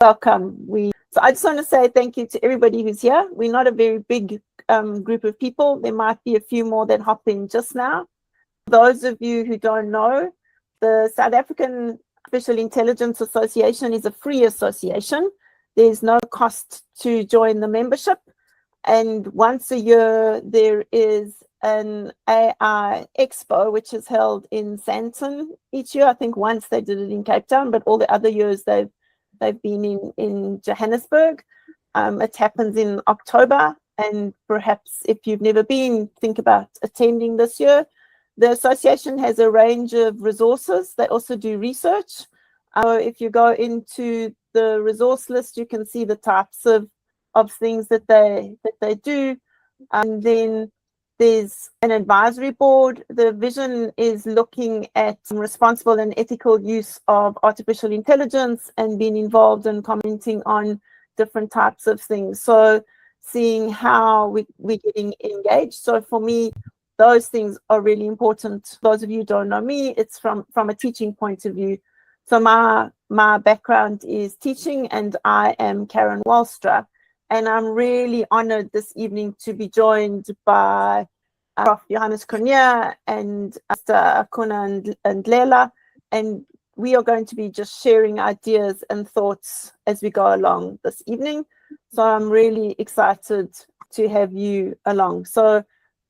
welcome. So I just want to say thank you to everybody who's here. We're not a very big group of people. There might be a few more that hopped in just now. Those of you who don't know, the South African Artificial Intelligence Association is a free association. There's no cost to join the membership. And once a year, there is an AI Expo, which is held in Sandton each year. I think once they did it in Cape Town, but all the other years they've been in Johannesburg. It happens in October, and perhaps if you've never been, think about attending this year. The association has a range of resources. They also do research. If you go into the resource list, you can see the types of things that they do. And then there's an advisory board. The vision is looking at responsible and ethical use of artificial intelligence and being involved and commenting on different types of things. So seeing how we're getting engaged. So for me, those things are really important. Those of you who don't know me, it's from a teaching point of view. So my background is teaching, and I am Karen Walstra. And I'm really honored this evening to be joined by Prof. Johannes Cronje and Mr. Akhona Ndlela. And we are going to be just sharing ideas and thoughts as we go along this evening. So I'm really excited to have you along. So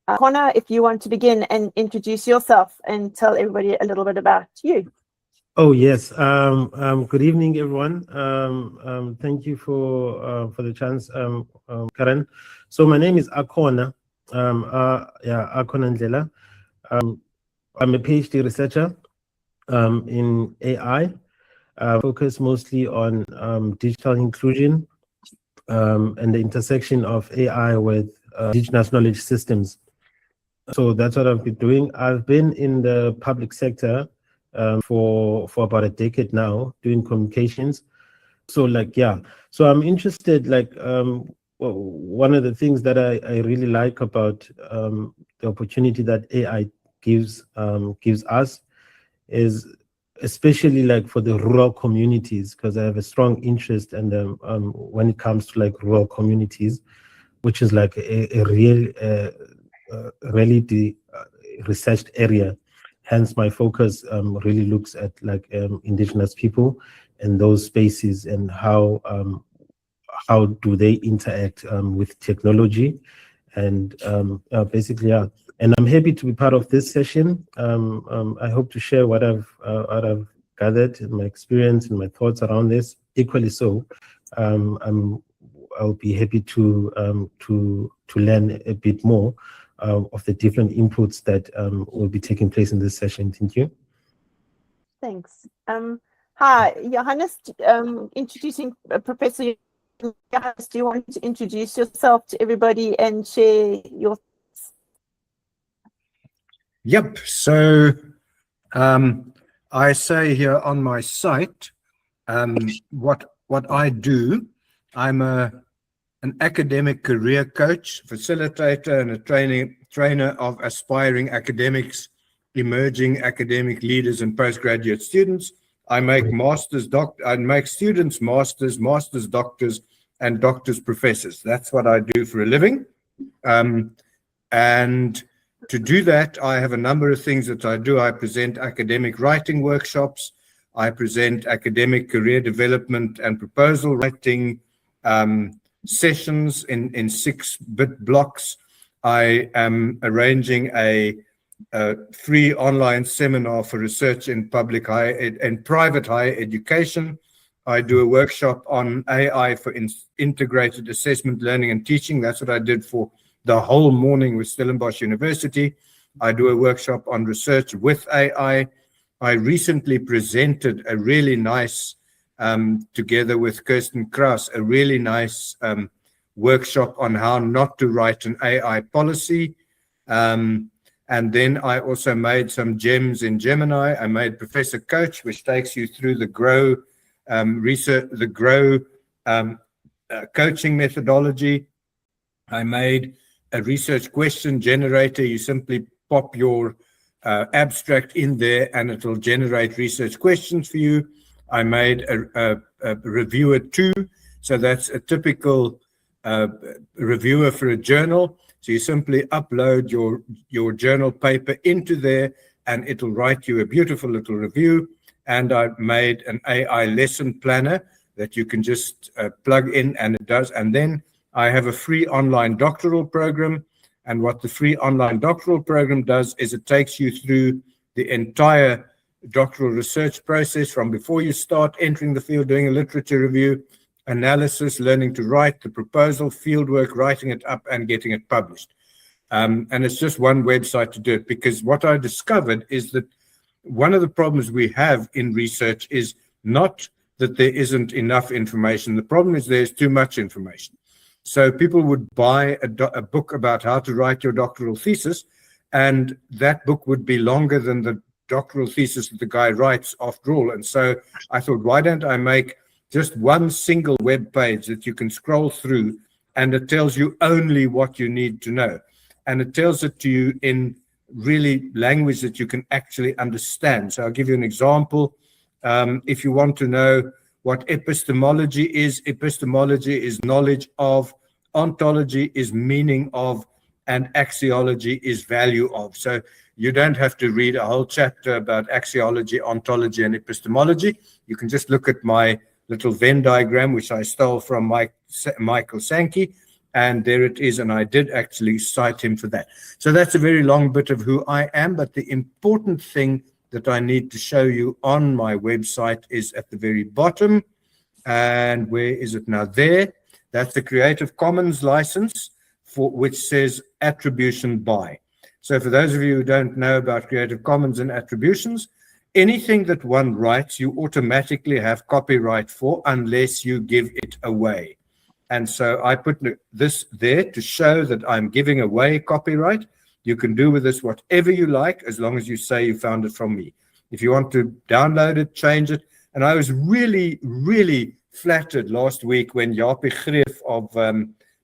Akhona, if you want to begin and introduce yourself and tell everybody a little bit about you. Oh, yes. Good evening, everyone. Thank you for the chance, Karen. So my name is Akhona. Akhona Ndlela. I'm a PhD researcher in AI, focused mostly on digital inclusion and the intersection of AI with indigenous knowledge systems. So that's what I've been doing. I've been in the public sector for about a decade now, doing communications. So so I'm interested, one of the things that I really like about the opportunity that AI gives us is especially for the rural communities, because I have a strong interest in them when it comes to rural communities, which is a real really researched area. Hence, my focus really looks at indigenous people and those spaces and how do they interact with technology, and basically, yeah. And I'm happy to be part of this session. I hope to share what I've gathered in my experience and my thoughts around this. Equally so, I'll be happy to learn a bit more of the different inputs that will be taking place in this session. Thank you. Thanks. Hi, Johannes, introducing Professor Johannes. Do you want to introduce yourself to everybody and share your thoughts? Yep. So I say here on my site what I do. I'm an academic career coach, facilitator, and a trainer of aspiring academics, emerging academic leaders, and postgraduate students. I make students masters, doctors, and doctors professors. That's what I do for a living. And to do that, I have a number of things that I do. I present academic writing workshops. I present academic career development and proposal writing sessions in 6-bit blocks. I am arranging a free online seminar for research in public higher ed and private higher education. I do a workshop on AI for integrated assessment, learning, and teaching. That's what I did for the whole morning with Stellenbosch University. I do a workshop on research with AI. I recently presented a really nice together with Kirsten Kraus, a really nice workshop on how not to write an AI policy. And then I also made some gems in Gemini. I made Professor Coach, which takes you through the GROW research, the GROW coaching methodology. I made a research question generator. You simply pop your abstract in there and it'll generate research questions for you. I made a reviewer 2. So that's a typical reviewer for a journal. So you simply upload your journal paper into there, and it'll write you a beautiful little review. And I've made an AI lesson planner that you can just plug in, and it does. And then I have a free online doctoral program. And what the free online doctoral program does is it takes you through the entire doctoral research process from before you start entering the field, doing a literature review, analysis, learning to write, the proposal, fieldwork, writing it up, and getting it published. And it's just one website to do it, because what I discovered is that one of the problems we have in research is not that there isn't enough information. The problem is there's too much information. So people would buy a book about how to write your doctoral thesis, and that book would be longer than the doctoral thesis that the guy writes after all. And so I thought, why don't I make just one single web page that you can scroll through, and it tells you only what you need to know. And it tells it to you in really language that you can actually understand. So I'll give you an example. If you want to know what epistemology is knowledge of, ontology is meaning of, and axiology is value of. So you don't have to read a whole chapter about axiology, ontology, and epistemology. You can just look at my little Venn diagram, which I stole from Michael Sankey, and there it is, and I did actually cite him for that. So that's a very long bit of who I am, but the important thing that I need to show you on my website is at the very bottom. And where is it now? There. That's the Creative Commons license, which says attribution by. So for those of you who don't know about Creative Commons and attributions, anything that one writes, you automatically have copyright for unless you give it away. And so I put this there to show that I'm giving away copyright. You can do with this whatever you like, as long as you say you found it from me. If you want to download it, change it. And I was really, really flattered last week when Japie Greef of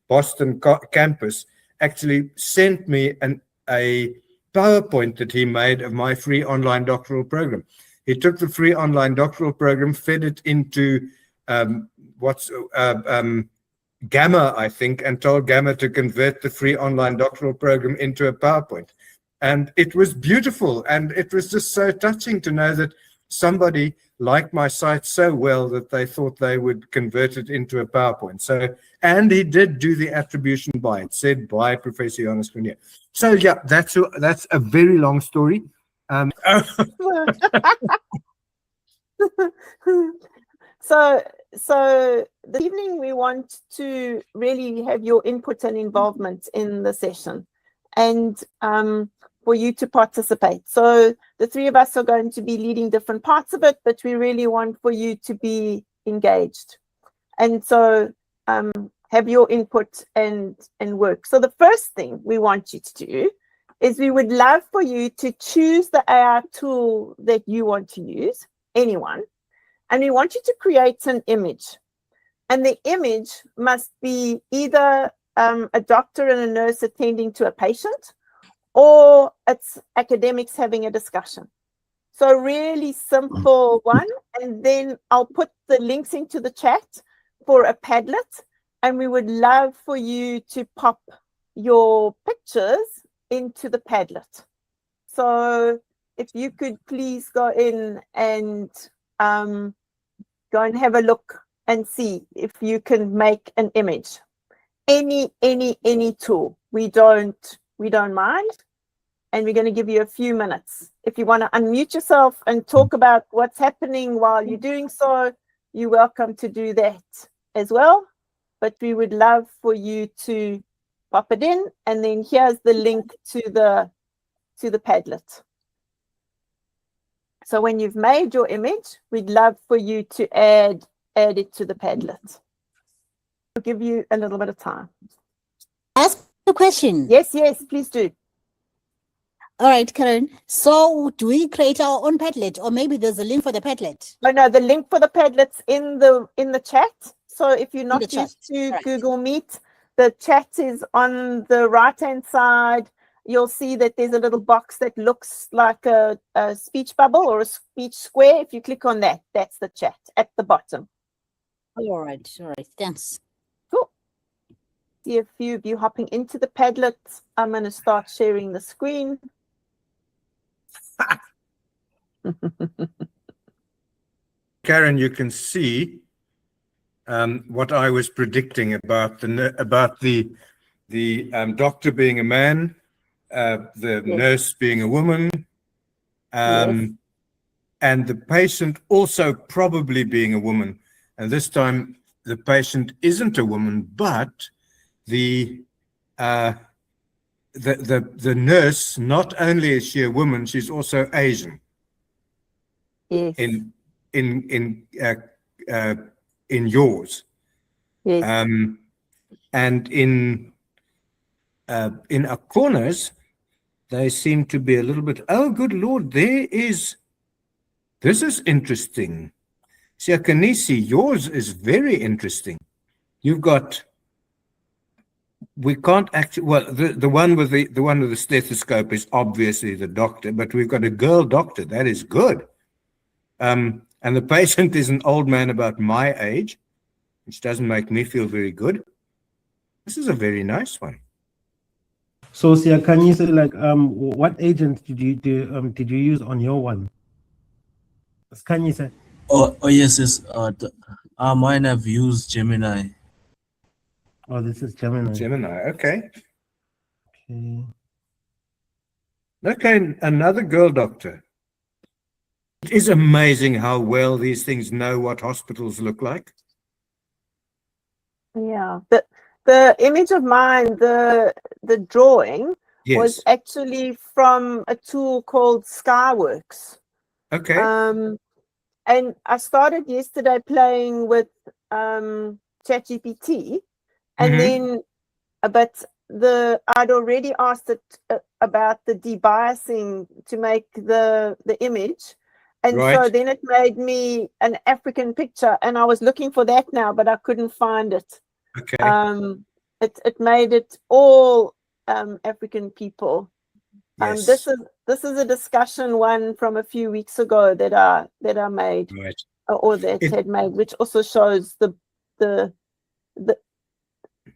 Boston campus actually sent me a PowerPoint that he made of my free online doctoral program. He took the free online doctoral program, fed it into Gamma, I think, and told Gamma to convert the free online doctoral program into a PowerPoint. And it was beautiful. And it was just so touching to know that somebody liked my site so well that they thought they would convert it into a PowerPoint. So, and he did do the attribution by it, said by Professor Johannes Cronje. So yeah, that's a very long story. So this evening we want to really have your input and involvement in the session, and for you to participate. So the three of us are going to be leading different parts of it, but we really want for you to be engaged. And so have your input and work. So the first thing we want you to do is we would love for you to choose the AI tool that you want to use, anyone, and we want you to create an image. And the image must be either a doctor and a nurse attending to a patient, or it's academics having a discussion. So really simple one. And then I'll put the links into the chat for a Padlet. And we would love for you to pop your pictures into the Padlet. So if you could please go in and go and have a look and see if you can make an image. Any tool. We don't mind. And we're going to give you a few minutes. If you want to unmute yourself and talk about what's happening while you're doing so, you're welcome to do that as well. But we would love for you to pop it in, and then here's the link to the Padlet. So when you've made your image, we'd love for you to add it to the Padlet. I'll give you a little bit of time. Ask a question. Yes, please do. All right, Karen. So do we create our own Padlet, or maybe there's a link for the Padlet? Oh no, the link for the Padlet's in the chat. So if you're not used to Google Meet, the chat is on the right-hand side. you'll see that there's a little box that looks like a speech bubble or a speech square. If you click on that, that's the chat at the bottom. All right, thanks. Cool. See a few of you hopping into the Padlet. I'm going to start sharing the screen. Karen, you can see what I was predicting about the doctor being a man, the nurse being a woman, and the patient also probably being a woman. And this time the patient isn't a woman, but the nurse, not only is she a woman, she's also Asian. Yes. In yours. Yes. And in Akhona's, they seem to be a little bit, oh, good Lord, this is interesting. Siakanisi, yours is very interesting. You've got, we can't actually, well, the one with the stethoscope is obviously the doctor, but we've got a girl doctor. That is good. And the patient is an old man about my age, which doesn't make me feel very good. This is a very nice one. So, Sia, can you say like what agent did you use on your one? Can you say? Oh yes. Mine have used Gemini. Oh, this is Gemini. Gemini, okay. Okay. Another girl doctor. It is amazing how well these things know what hospitals look like. Yeah. The image of mine, the drawing, was actually from a tool called Skyworks. Okay. And I started yesterday playing with ChatGPT, and then, but I'd already asked it about the debiasing to make the image. And so then it made me an African picture, and I was looking for that now, but I couldn't find it. Okay. It made it all African people. Yes. This is a discussion one from a few weeks ago that I made, or that had made, which also shows the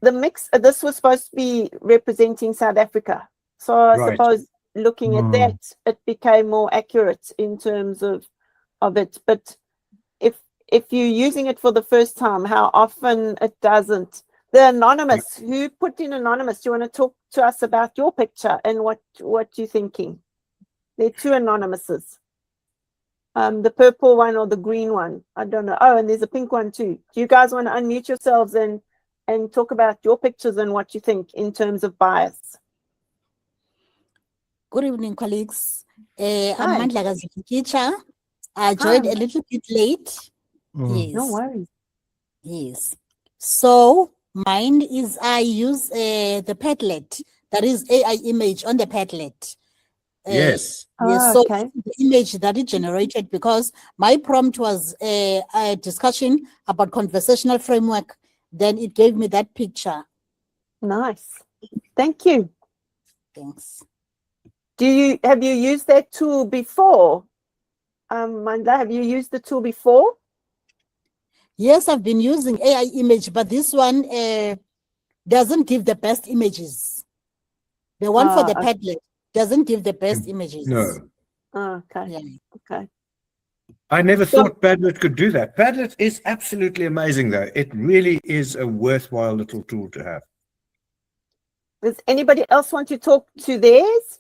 mix. This was supposed to be representing South Africa, so I suppose looking at that, it became more accurate in terms of it. But if you're using it for the first time, how often it doesn't. The anonymous, who put in anonymous? Do you want to talk to us about your picture and what you're thinking? There are two anonymouses. The purple one or the green one. I don't know. Oh, and there's a pink one too. Do you guys want to unmute yourselves and talk about your pictures and what you think in terms of bias? Good evening, colleagues. I'm Mandla teacher. I joined a little bit late. Yes. No worries. Yes. So mine is I use the Padlet. That is AI image on the Padlet. Yes. So the image that it generated, because my prompt was a discussion about conversational framework, then it gave me that picture. Nice. Thank you. Thanks. Have you used that tool before? Mandla, have you used the tool before? Yes, I've been using AI image, but this one doesn't give the best images. The one for the Padlet doesn't give the best images. No. Okay. Yeah. Okay. I never thought Padlet could do that. Padlet is absolutely amazing, though. It really is a worthwhile little tool to have. Does anybody else want to talk to theirs?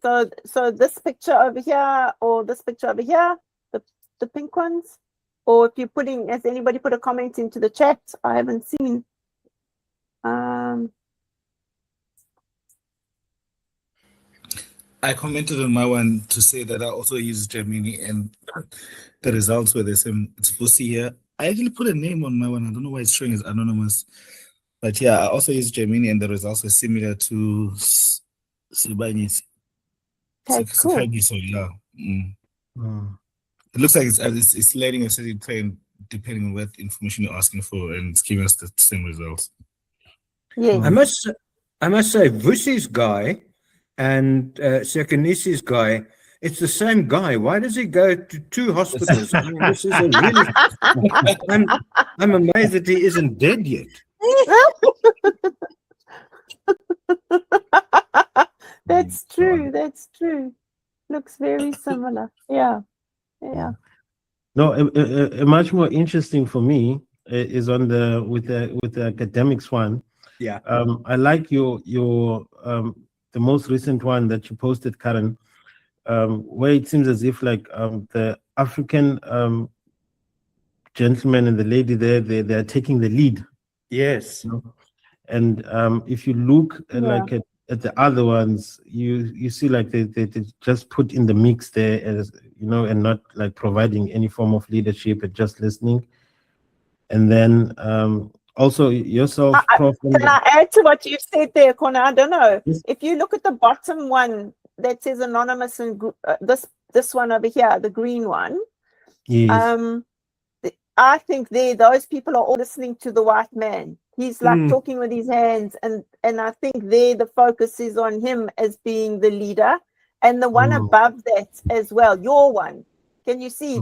So this picture over here, or this picture over here, the pink ones, or if you're putting, has anybody put a comment into the chat? I haven't seen. I commented on my one to say that I also used Gemini, and the results were the same. It's Busi here. I actually put a name on my one. I don't know why it's showing as anonymous. But yeah, I also used Gemini, and the results were similar to Silbani's. Okay, cool. So yeah. It looks like it's letting us train depending on what information you're asking for, and it's giving us the same results. Yeah. I must say, Vusi's guy and Sekanisi's guy, it's the same guy. Why does he go to 2 hospitals? I mean, this is a really. I'm amazed that he isn't dead yet. That's true. That's true. Looks very similar. Yeah. Yeah. No, a much more interesting for me is on with the academics one. Yeah. I like your the most recent one that you posted, Karen, where it seems as if like the African gentleman and the lady there, they're taking the lead. Yes. You know? And if you look like at the other ones, you see like they just put in the mix there, as you know, and not like providing any form of leadership and just listening. And then also yourself, Prof. Can I add to what you said there, Akhona? I don't know. Yes. If you look at the bottom one that says anonymous and this one over here, the green one, yes. I think those people are all listening to the white man. He's like talking with his hands, and I think the focus is on him as being the leader, and the one above that as well. Your one, can you see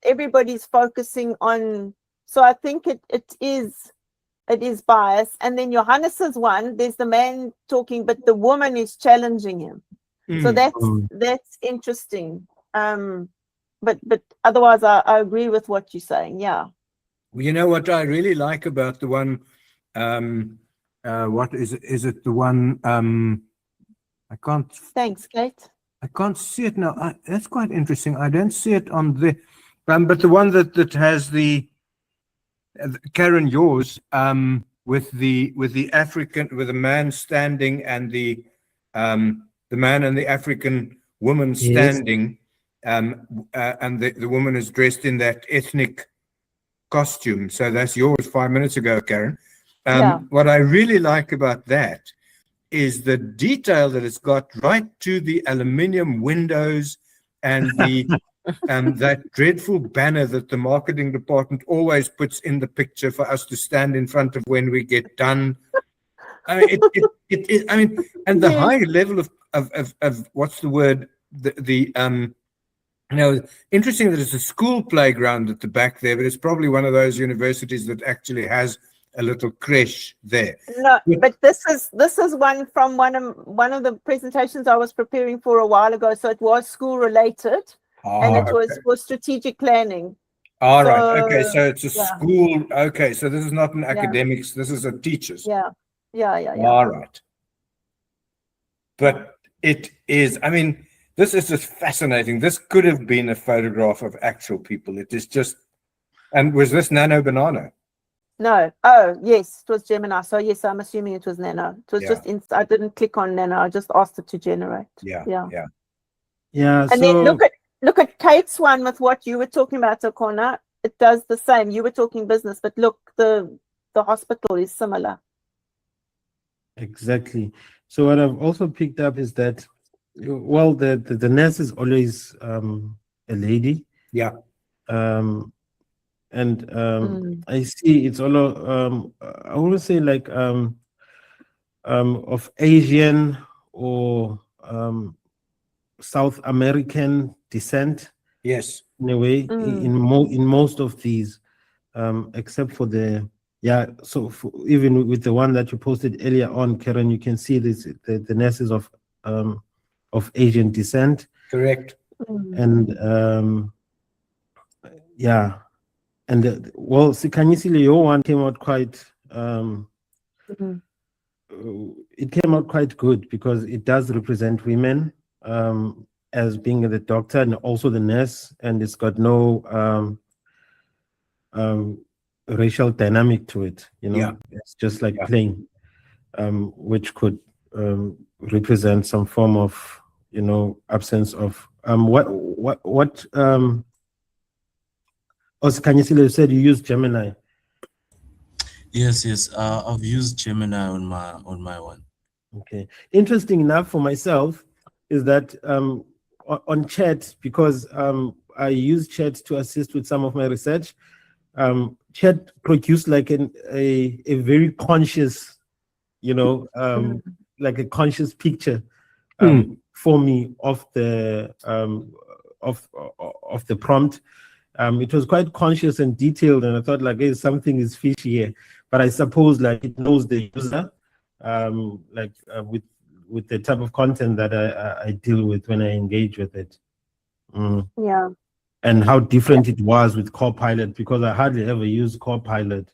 everybody's focusing on? So I think it is biased. And then Johannes's one, there's the man talking, but the woman is challenging him. So that's interesting. But otherwise, I agree with what you're saying. Yeah. You know what I really like about the one. What is it? Is it the one? I can't. Thanks, Kate. I can't see it now. That's quite interesting. I don't see it on the. But the one that has the. Karen, yours. With the African, with the man standing and the man and the African woman standing. Yes. And the woman is dressed in that ethnic costume. So that's yours 5 minutes ago, Karen. What I really like about that is the detail that it's got right to the aluminium windows and the that dreadful banner that the marketing department always puts in the picture for us to stand in front of when we get done. I mean, I mean, and the high level of what's the word? You know, interesting that it's a school playground at the back there, but it's probably one of those universities that actually has a little creche there. No, but this is one from one of the presentations I was preparing for a while ago. So it was school related, and it was for strategic planning. All right. Okay. So it's a school. Okay. So this is not an academics. This is a teachers. Yeah. All right. But it is. I mean. This is just fascinating. This could have been a photograph of actual people. It is just, and was this Nano Banana? No. Oh, yes, it was Gemini. So yes, I'm assuming it was Nano. It was just, I didn't click on Nano. I just asked it to generate. Yeah. And then look at Kate's one with what you were talking about, Akhona. It does the same. You were talking business, but look, the hospital is similar. Exactly. So what I've also picked up is that, well, the nurse is always a lady. Yeah. I see it's all I want to say like of Asian or South American descent. Yes. In a way, in most of these, except for the so even with the one that you posted earlier on, Karen, you can see this the nurses of Asian descent. Correct. And well, Sikanyisile, your one came out quite it came out quite good because it does represent women as being the doctor and also the nurse, and it's got no racial dynamic to it, you know. It's just like plain, which could represent some form of, you know, absence of also, Kanyisile said you use Gemini. Yes. I've used Gemini on my one. Okay. Interesting enough for myself is that on chat, because I use chat to assist with some of my research, chat produced like a very conscious, you know, like a conscious picture for me of the of the prompt. It was quite conscious and detailed, and I thought like, hey, something is fishy here. But I suppose like it knows the user, with the type of content that I deal with when I engage with it. Yeah. And how different it was with Copilot, because I hardly ever use Copilot.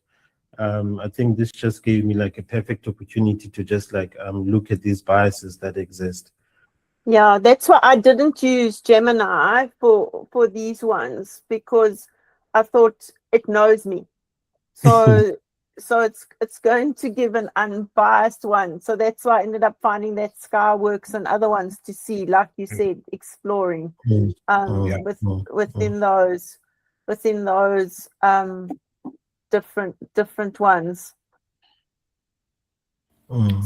I think this just gave me like a perfect opportunity to just like look at these biases that exist. Yeah, that's why I didn't use Gemini for these ones, because I thought it knows me. So it's going to give an unbiased one. So that's why I ended up finding that Skyworks and other ones to see, like you said, exploring within those different ones.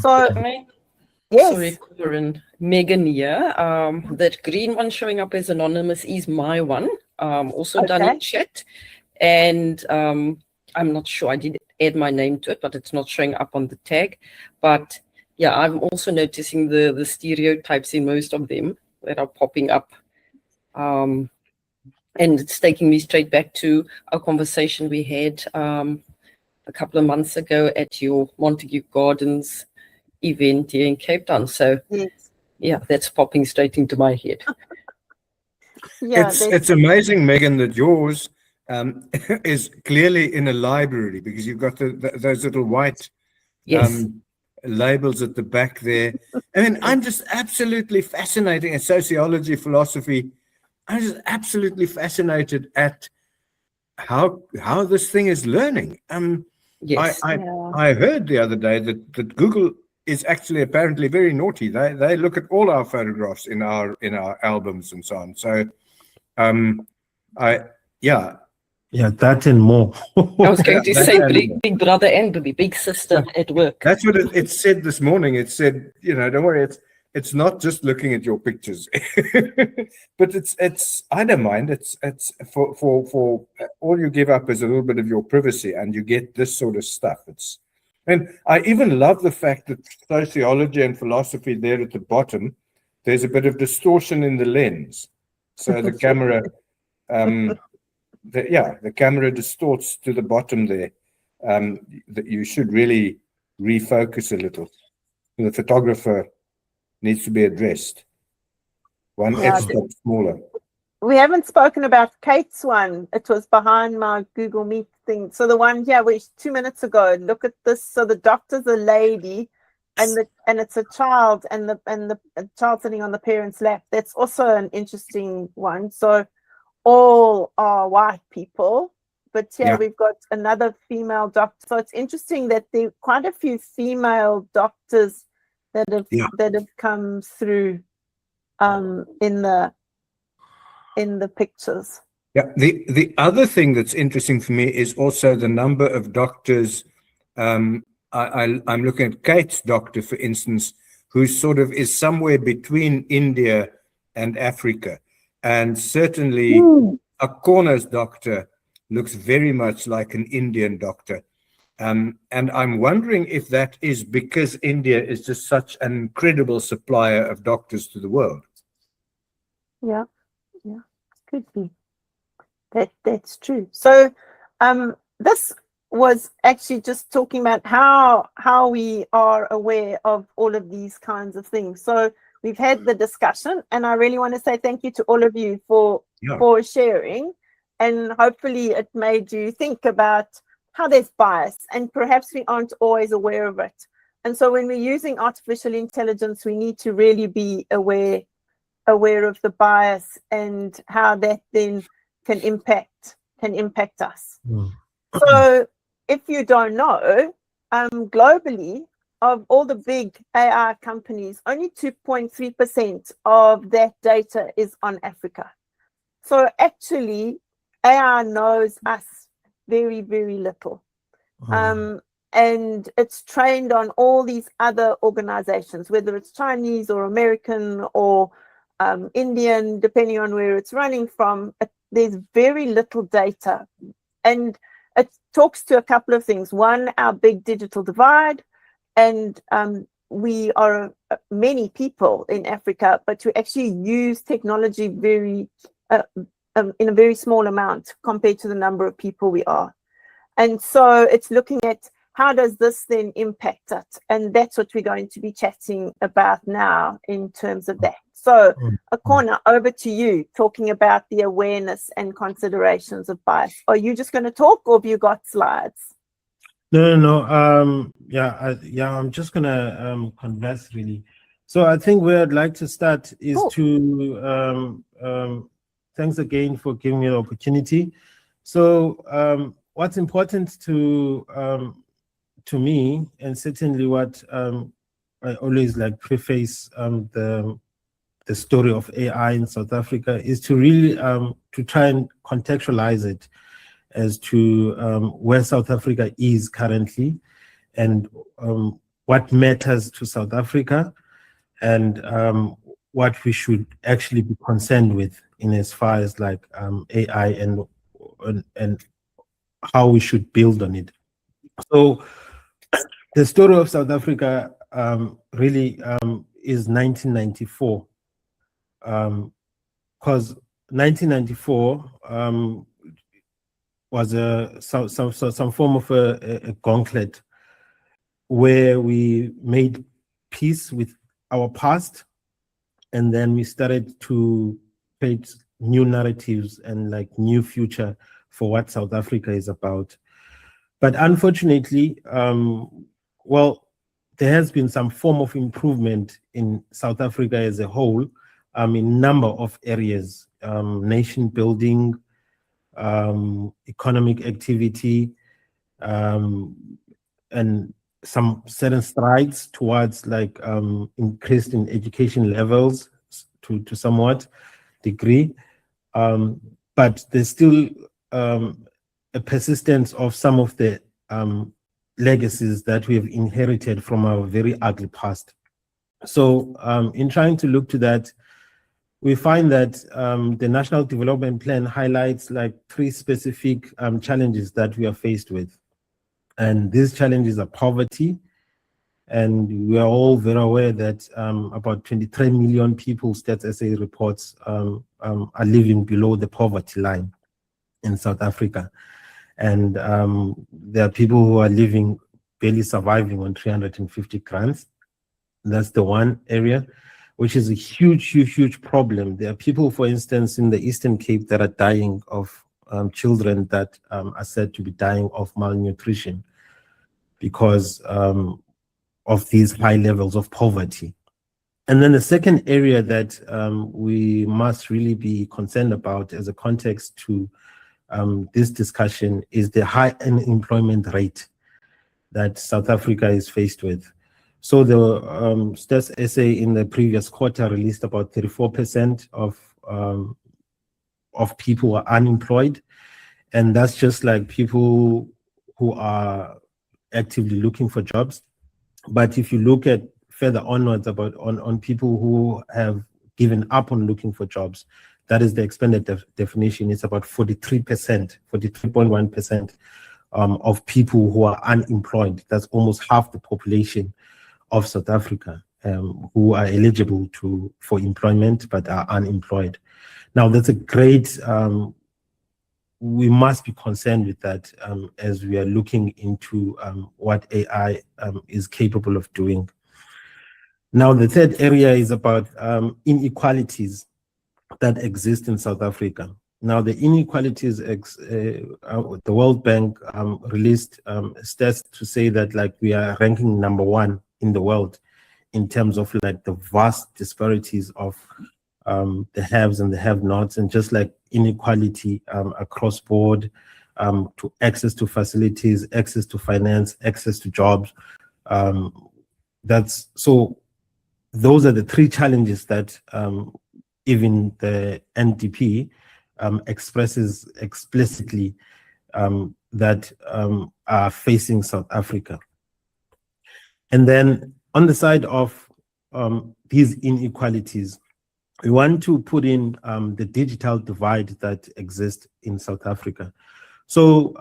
So yes. Sorry, Corinne. Megan here. That green one showing up as anonymous is my one. Also done in chat. And I'm not sure, I did add my name to it, but it's not showing up on the tag. But yeah, I'm also noticing the stereotypes in most of them that are popping up. And it's taking me straight back to a conversation we had a couple of months ago at your Montague Gardens event here in Cape Town. So yeah, that's popping straight into my head. Yeah, it's amazing, Megan, that yours is clearly in a library, because you've got those little white labels at the back there. I mean, I'm just absolutely fascinated in sociology, philosophy. I'm just absolutely fascinated at how this thing is learning. I heard the other day that Google is actually apparently very naughty. They look at all our photographs in our albums and so on. So yeah, that and more. I was going to say big brother and big sister at work. That's what it said this morning. It said, don't worry, it's not just looking at your pictures, but it's I don't mind. It's for all you give up is a little bit of your privacy, and you get this sort of stuff. And I even love the fact that sociology and philosophy there at the bottom, there's a bit of distortion in the lens, so the camera. The camera distorts to the bottom there. That you should really refocus a little. The photographer needs to be addressed. One f-stop smaller. We haven't spoken about Kate's one. It was behind my Google Meet thing. So the one here, which 2 minutes ago, look at this. So the doctor's a lady, and it's a child, and the child sitting on the parent's lap. That's also an interesting one. So all are white people, but we've got another female doctor. So it's interesting that there are quite a few female doctors that have come through in the pictures. Yeah. The other thing that's interesting for me is also the number of doctors. I'm looking at Kate's doctor, for instance, who sort of is somewhere between India and Africa. And certainly Akhona's doctor looks very much like an Indian doctor. And I'm wondering if that is because India is just such an incredible supplier of doctors to the world. Yeah, could be. That's true. So this was actually just talking about how we are aware of all of these kinds of things. So we've had the discussion, and I really want to say thank you to all of you for sharing, and hopefully it made you think about how there's bias, and perhaps we aren't always aware of it. And so when we're using artificial intelligence, we need to really be aware of the bias and how that then can impact us. So if you don't know, globally, of all the big AI companies, only 2.3% of that data is on Africa. So actually, AI knows us very, very little. And it's trained on all these other organizations, whether it's Chinese or American or Indian, depending on where it's running from. There's very little data. And it talks to a couple of things. One, our big digital divide, and we are many people in Africa, but we actually use technology very in a very small amount compared to the number of people we are. And so it's looking at how does this then impact it? And that's what we're going to be chatting about now in terms of that. So Akhona, over to you, talking about the awareness and considerations of bias. Are you just going to talk, or have you got slides? No. I'm just gonna converse really. So I think where I'd like to start is to thanks again for giving me the opportunity. So what's important to me, and certainly what I always like preface the story of AI in South Africa, is to really to try and contextualize it as to where South Africa is currently, and what matters to South Africa, and what we should actually be concerned with in as far as like AI and how we should build on it. So the story of South Africa really is 1994, because 1994 was some form of a gauntlet where we made peace with our past, and then we started to create new narratives and like new future for what South Africa is about. But unfortunately, well, there has been some form of improvement in South Africa as a whole, in number of areas, nation building, economic activity, and some certain strides towards like increased in education levels to somewhat degree, but there's still a persistence of some of the legacies that we have inherited from our very ugly past. So in trying to look to that, we find that the National Development Plan highlights like 3 specific challenges that we are faced with. And these challenges are poverty. And we are all very aware that about 23 million people, Stats SA reports, are living below the poverty line in South Africa. And there are people who are living, barely surviving on 350 grants. That's the one area, which is a huge problem. There are people, for instance, in the Eastern Cape that are dying of children that are said to be dying of malnutrition because of these high levels of poverty. And then the second area that we must really be concerned about as a context to this discussion is the high unemployment rate that South Africa is faced with. So the Stats SA in the previous quarter released about 34% of people are unemployed, and that's just like people who are actively looking for jobs. But if you look at further onwards about on people who have given up on looking for jobs, that is the expanded definition. It's about 43%, 43.1% of people who are unemployed. That's almost half the population of South Africa who are eligible for employment but are unemployed. Now, that's a great, we must be concerned with that as we are looking into what AI is capable of doing. Now, the third area is about inequalities that exist in South Africa. Now, the inequalities, the World Bank released stats to say that like we are ranking number 1 in the world in terms of like the vast disparities of the haves and the have-nots, and just like inequality across board, to access to facilities, access to finance, access to jobs. Those are the 3 challenges that even the NDP expresses explicitly that are facing South Africa. And then on the side of these inequalities, we want to put in the digital divide that exists in South Africa. So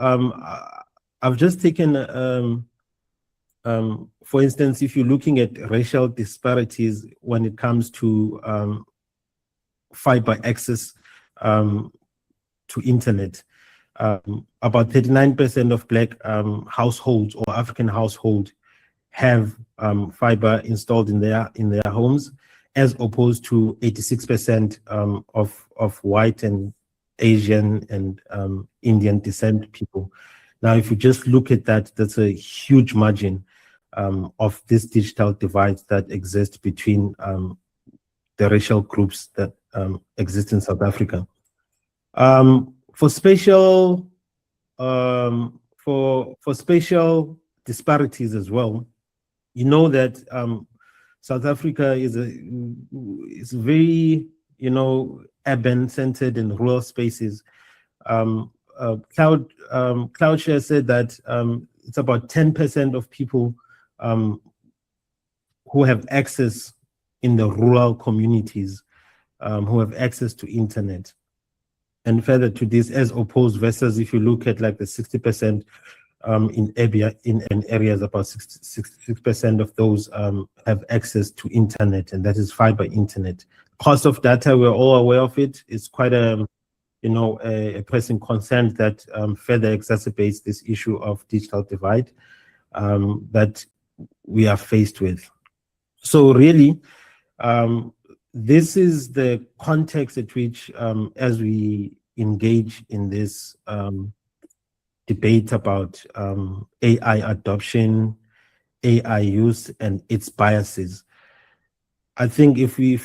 I've just taken a for instance, if you're looking at racial disparities when it comes to fiber access to internet, about 39% of Black households or African households have fiber installed in their homes, as opposed to 86% of white and Asian and Indian descent people. Now, if you just look at that, that's a huge margin of this digital divide that exists between the racial groups that exist in South Africa. For spatial disparities as well, you know that South Africa is very, urban centered in rural spaces. CloudShare said that it's about 10% of people who have access in the rural communities who have access to internet. And further to this, as opposed versus if you look at like the 60% in areas, about 66% of those have access to internet, and that is fiber internet. Cost of data, we're all aware of it. It's quite a pressing concern that further exacerbates this issue of digital divide that we are faced with. So really, this is the context at which, as we engage in this debate about AI adoption, AI use, and its biases, I think if we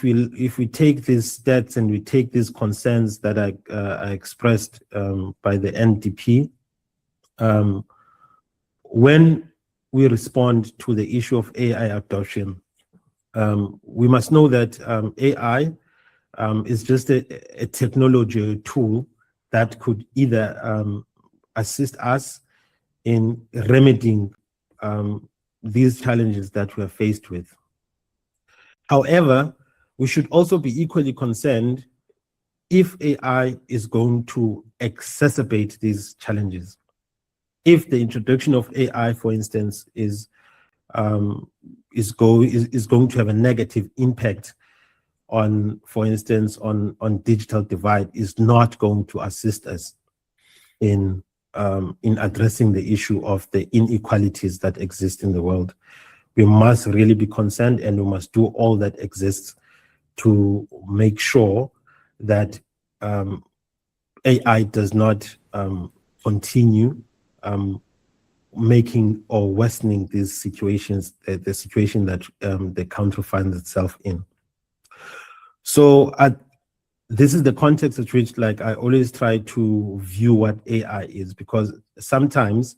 take these stats and we take these concerns that are expressed by the NDP, when we respond to the issue of AI adoption, we must know that AI is just a technology tool that could either assist us in remedying these challenges that we are faced with. However, we should also be equally concerned if AI is going to exacerbate these challenges. If the introduction of AI, for instance, is going to have a negative impact on, for instance, on digital divide, is not going to assist us in addressing the issue of the inequalities that exist in the world. We must really be concerned, and we must do all that exists to make sure that AI does not continue making or worsening these situations, the situation that the country finds itself in. So this is the context at which, like, I always try to view what AI is, because sometimes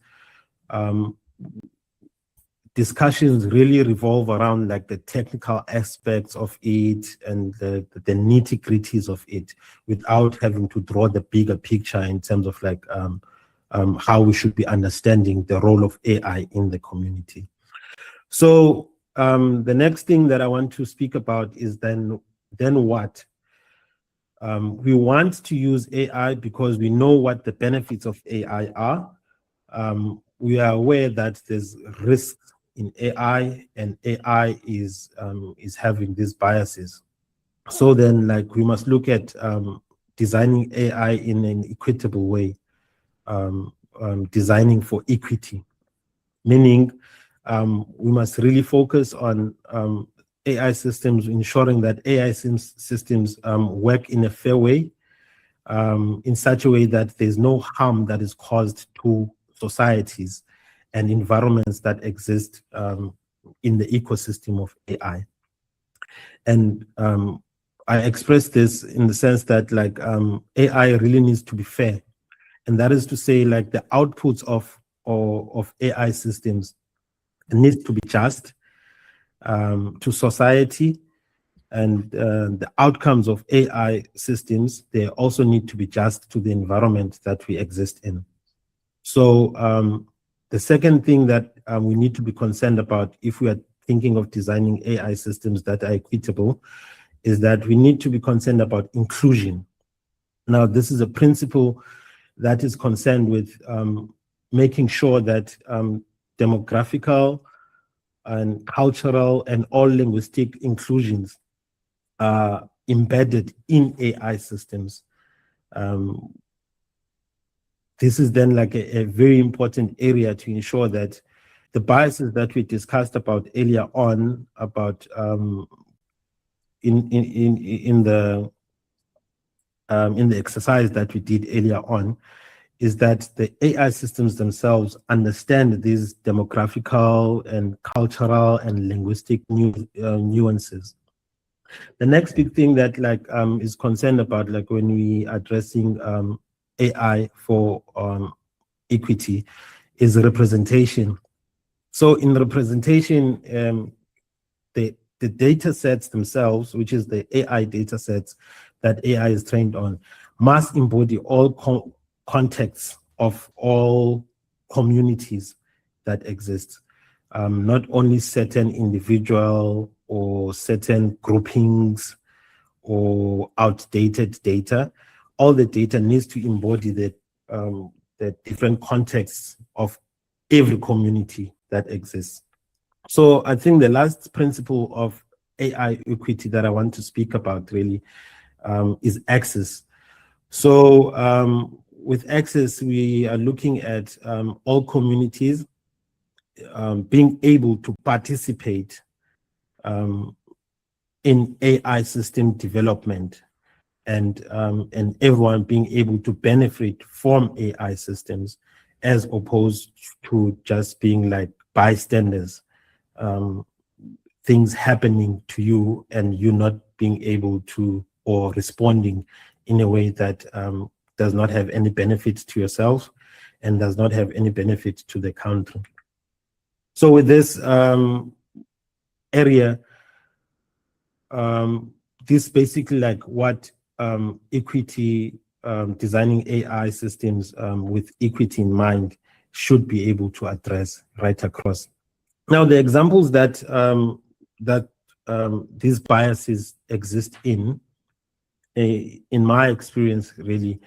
discussions really revolve around like the technical aspects of it and the nitty-gritties of it, without having to draw the bigger picture in terms of like how we should be understanding the role of AI in the community. So the next thing that I want to speak about is then what? We want to use AI because we know what the benefits of AI are. We are aware that there's risks in AI, and AI is having these biases. So then, like, we must look at designing AI in an equitable way, designing for equity, meaning we must really focus on AI systems, ensuring that AI systems work in a fair way, in such a way that there's no harm that is caused to societies and environments that exist in the ecosystem of AI. And I express this in the sense that, like, AI really needs to be fair. And that is to say, like, the outputs of AI systems needs to be just to society, and the outcomes of AI systems, they also need to be just to the environment that we exist in. So the second thing that we need to be concerned about if we are thinking of designing AI systems that are equitable is that we need to be concerned about inclusion. Now, this is a principle that is concerned with making sure that demographical and cultural and all linguistic inclusions are embedded in AI systems. This is then like a very important area to ensure that the biases that we discussed about earlier on, about in the exercise that we did earlier on, is that the AI systems themselves understand these demographical and cultural and linguistic nuances. The next big thing that is concerned about, like when we addressing AI for equity, is representation. So in representation, the data sets themselves, which is the AI data sets that AI is trained on, must embody all contexts of all communities that exist, not only certain individual or certain groupings or outdated data. All the data needs to embody the different contexts of every community that exists. So I think the last principle of AI equity that I want to speak about really is access. So with access, we are looking at all communities being able to participate in AI system development, and everyone being able to benefit from AI systems, as opposed to just being like bystanders, things happening to you and you not being able to, or responding in a way that does not have any benefit to yourself and does not have any benefit to the country. So with this area, this basically like what equity, designing AI systems with equity in mind should be able to address right across. Now, the examples that these biases exist in my experience really,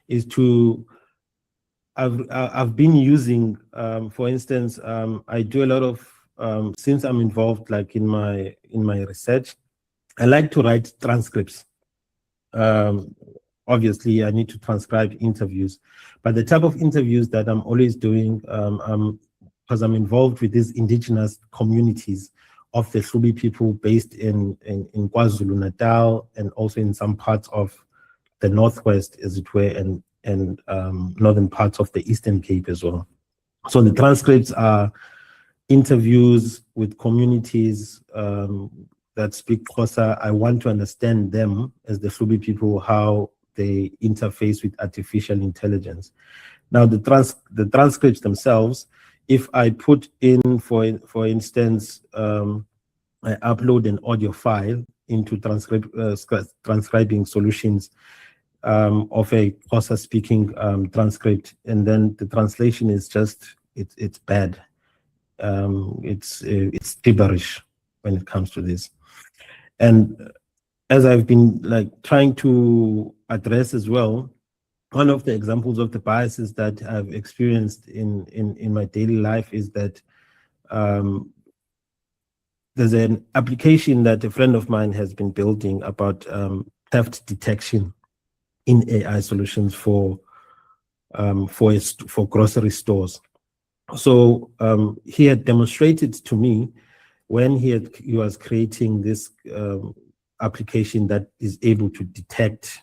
is to, I've been using, for instance, I do a lot of, since I'm involved like in my research, I like to write transcripts. Obviously, I need to transcribe interviews, but the type of interviews that I'm always doing, because I'm involved with these indigenous communities of the Hlubi people based in KwaZulu-Natal, and also in some parts of the Northwest, as it were, and northern parts of the Eastern Cape as well. So the transcripts are interviews with communities that speak Xhosa. I want to understand them as the Hlubi people, how they interface with artificial intelligence. Now, the transcripts themselves, if I put in, for instance, I upload an audio file into transcribing solutions of a Xhosa speaking transcript, and then the translation is just, it's bad. It's gibberish when it comes to this. And as I've been like trying to address as well, one of the examples of the biases that I've experienced in my daily life is that there's an application that a friend of mine has been building about theft detection in AI solutions for grocery stores. So he had demonstrated to me when he was creating this application that is able to detect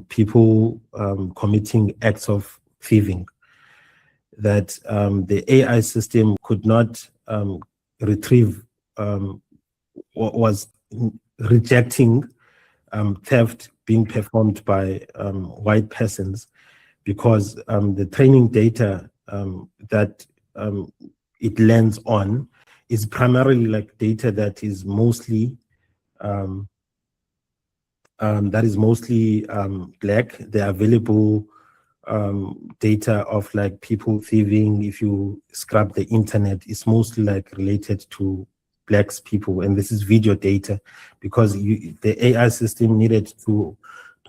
people committing acts of thieving, that the AI system could not retrieve, was rejecting theft being performed by white persons, because the training data that it lands on is primarily like data that is mostly black. The available data of like people thieving, if you scrub the internet, is mostly like related to Black people, and this is video data, because the AI system needed to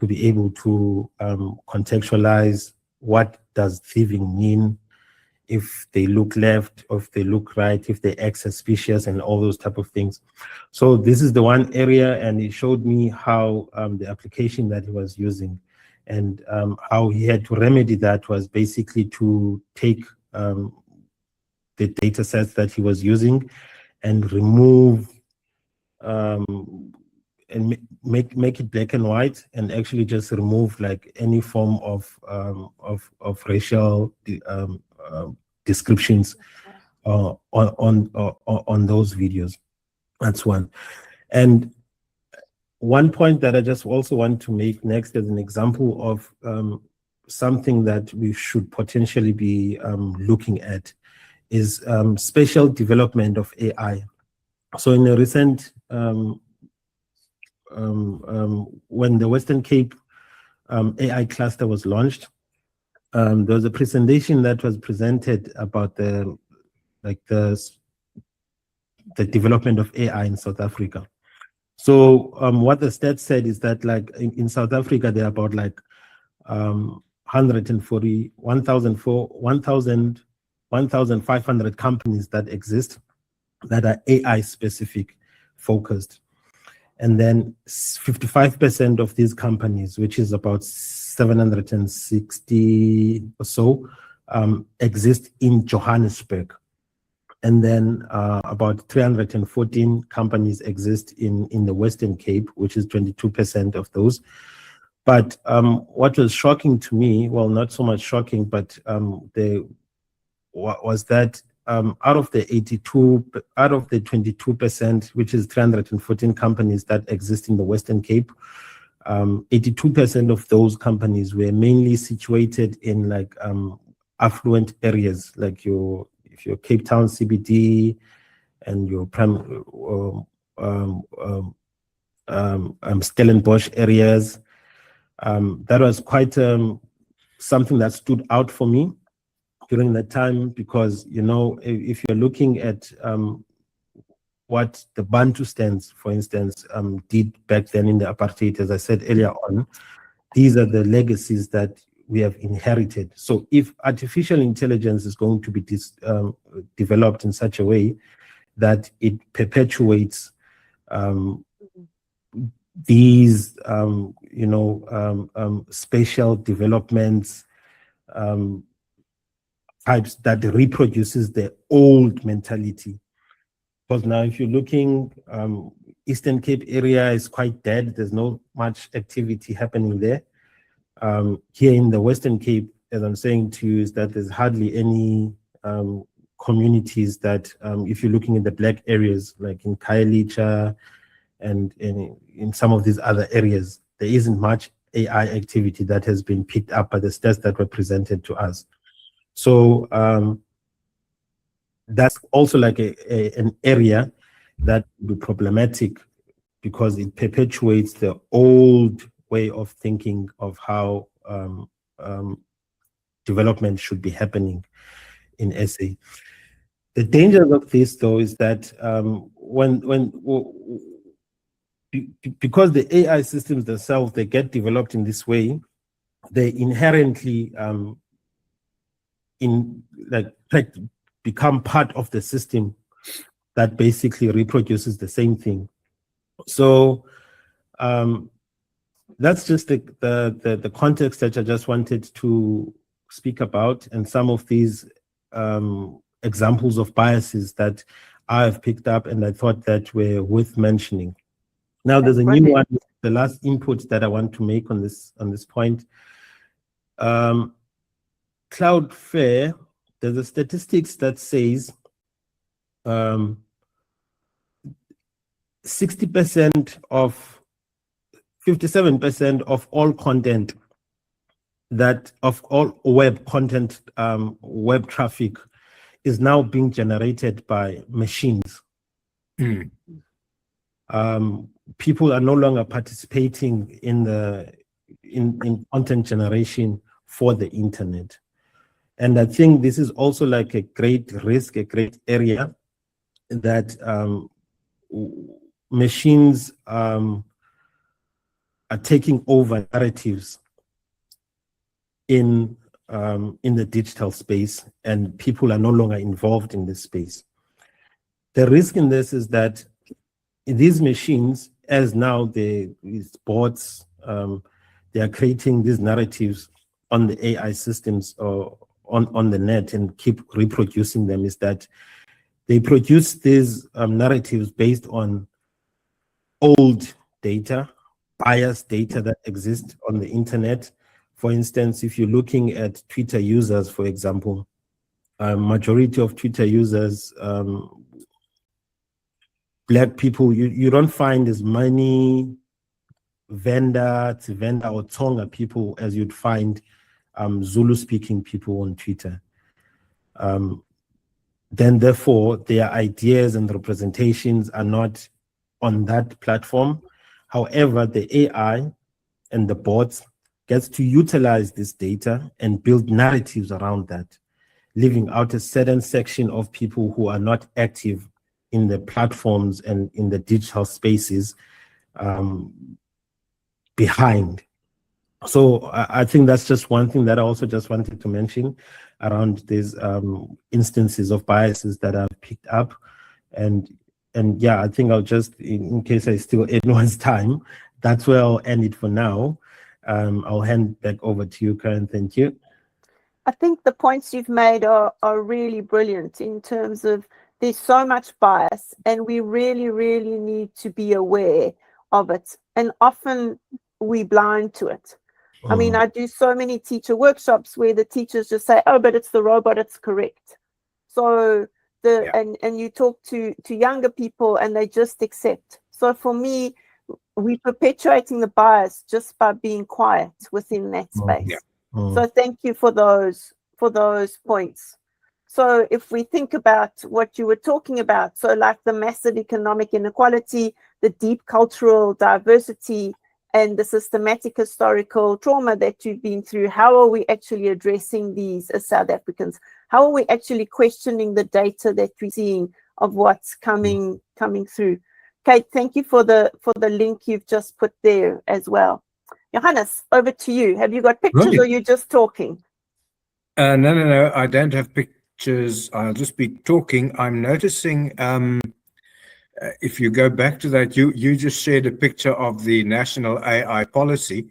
be able to contextualize what does thieving mean if they look left, or if they look right, if they act suspicious, and all those type of things. So this is the one area, and it showed me how the application that he was using, and how he had to remedy that was basically to take the data sets that he was using and remove and make it black and white, and actually just remove like any form of racial descriptions on those videos. That's one. And one point that I just also want to make next as an example of something that we should potentially be looking at is spatial development of AI. So in a recent, when the Western Cape AI cluster was launched, there was a presentation that was presented about the development of AI in South Africa. So what the stats said is that like in South Africa, there are about like 1,500 companies that exist that are AI specific focused. And then 55% of these companies, which is about 760 or so, exist in Johannesburg. And then about 314 companies exist in the Western Cape, which is 22% of those. But what was shocking to me, well, not so much shocking, but was that out of the 22%, which is 314 companies that exist in the Western Cape, 82% of those companies were mainly situated in like affluent areas, like your Cape Town CBD and your Stellenbosch areas. That was quite something that stood out for me during that time, because, you know, if you're looking at what the Bantu stands, for instance, did back then in the apartheid, as I said earlier on, these are the legacies that we have inherited. So if artificial intelligence is going to be developed in such a way that it perpetuates these, spatial developments, types that reproduces the old mentality. Because now if you're looking, Eastern Cape area is quite dead. There's not much activity happening there. Here in the Western Cape, as I'm saying to you, is that there's hardly any communities that, if you're looking at the black areas, like in Khayelitsha and in some of these other areas, there isn't much AI activity that has been picked up by the stats that were presented to us. So that's also like an area that would be problematic, because it perpetuates the old way of thinking of how development should be happening in SA. The danger of this, though, is that because the AI systems themselves, they get developed in this way, they inherently become part of the system that basically reproduces the same thing. So that's just the context that I just wanted to speak about, and some of these examples of biases that I have picked up and I thought that were worth mentioning. Now there's a new one, the last input that I want to make on this point. Cloudflare, there's a statistics that says 60% of 57% of all content of all web content, web traffic, is now being generated by machines. People are no longer participating in content generation for the internet. And I think this is also like a great risk, a great area that machines are taking over narratives in in the digital space, and people are no longer involved in this space. The risk in this is that these machines, as now these bots, they are creating these narratives on the AI systems or on the net and keep reproducing them, is that they produce these narratives based on old data, biased data that exists on the internet. For instance, if you're looking at Twitter users, for example, majority of Twitter users, Black people, you don't find as many Venda or Tonga people as you'd find Zulu-speaking people on Twitter. Then therefore, their ideas and representations are not on that platform. However, the AI and the bots gets to utilize this data and build narratives around that, leaving out a certain section of people who are not active in the platforms and in the digital spaces behind. So I think that's just one thing that I also just wanted to mention around these instances of biases that I've picked up. And yeah, I think I'll just, in case I steal anyone's time, that's where I'll end it for now. I'll hand back over to you, Karen. Thank you. I think the points you've made are really brilliant in terms of there's so much bias and we really, really need to be aware of it. And often we blind to it. I mean, I do so many teacher workshops where the teachers just say, oh, but it's the robot, it's correct. So and you talk to younger people and they just accept. So for me, we're perpetuating the bias just by being quiet within that space. So thank you for those points. So if we think about what you were talking about, so like the massive economic inequality, the deep cultural diversity, and the systematic historical trauma that you've been through, how are we actually addressing these as South Africans? How are we actually questioning the data that we're seeing of what's coming through? Kate, thank you for the link you've just put there as well. Johannes, over to you. Have you got pictures or are you just talking? No, I don't have pictures. I'll just be talking. I'm noticing, if you go back to that, you just shared a picture of the national AI policy,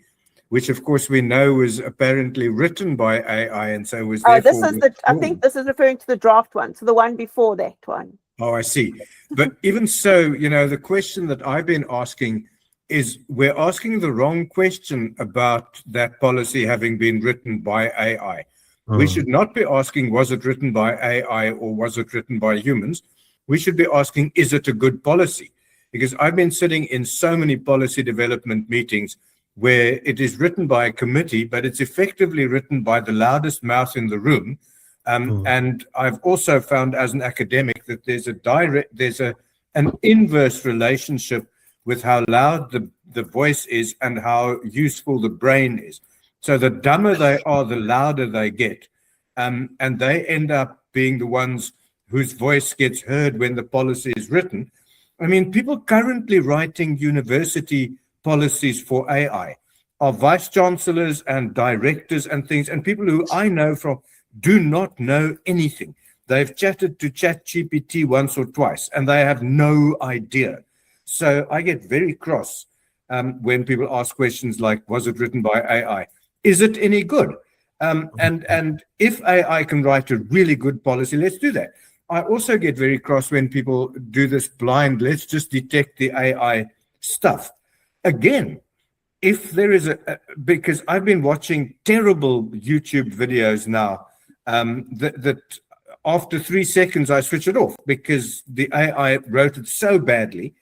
which of course we know was apparently written by AI, and so was therefore. I think this is referring to the draft one, so the one before that one. Oh, I see. But even so, the question that I've been asking is we're asking the wrong question about that policy having been written by AI. We should not be asking, was it written by AI or was it written by humans? We should be asking, is it a good policy? Because I've been sitting in so many policy development meetings where it is written by a committee, but it's effectively written by the loudest mouth in the room. And I've also found as an academic that there's an inverse relationship with how loud the voice is and how useful the brain is. So the dumber they are, the louder they get. And they end up being the ones whose voice gets heard when the policy is written. I mean, people currently writing university policies for AI are vice chancellors and directors and things, and people who I know from do not know anything. They've chatted to ChatGPT once or twice, and they have no idea. So I get very cross when people ask questions like, was it written by AI? Is it any good? And if AI can write a really good policy, let's do that. I also get very cross when people do this blind, let's just detect the AI stuff. Again, if there is because I've been watching terrible YouTube videos now, that after 3 seconds I switch it off because the AI wrote it so badly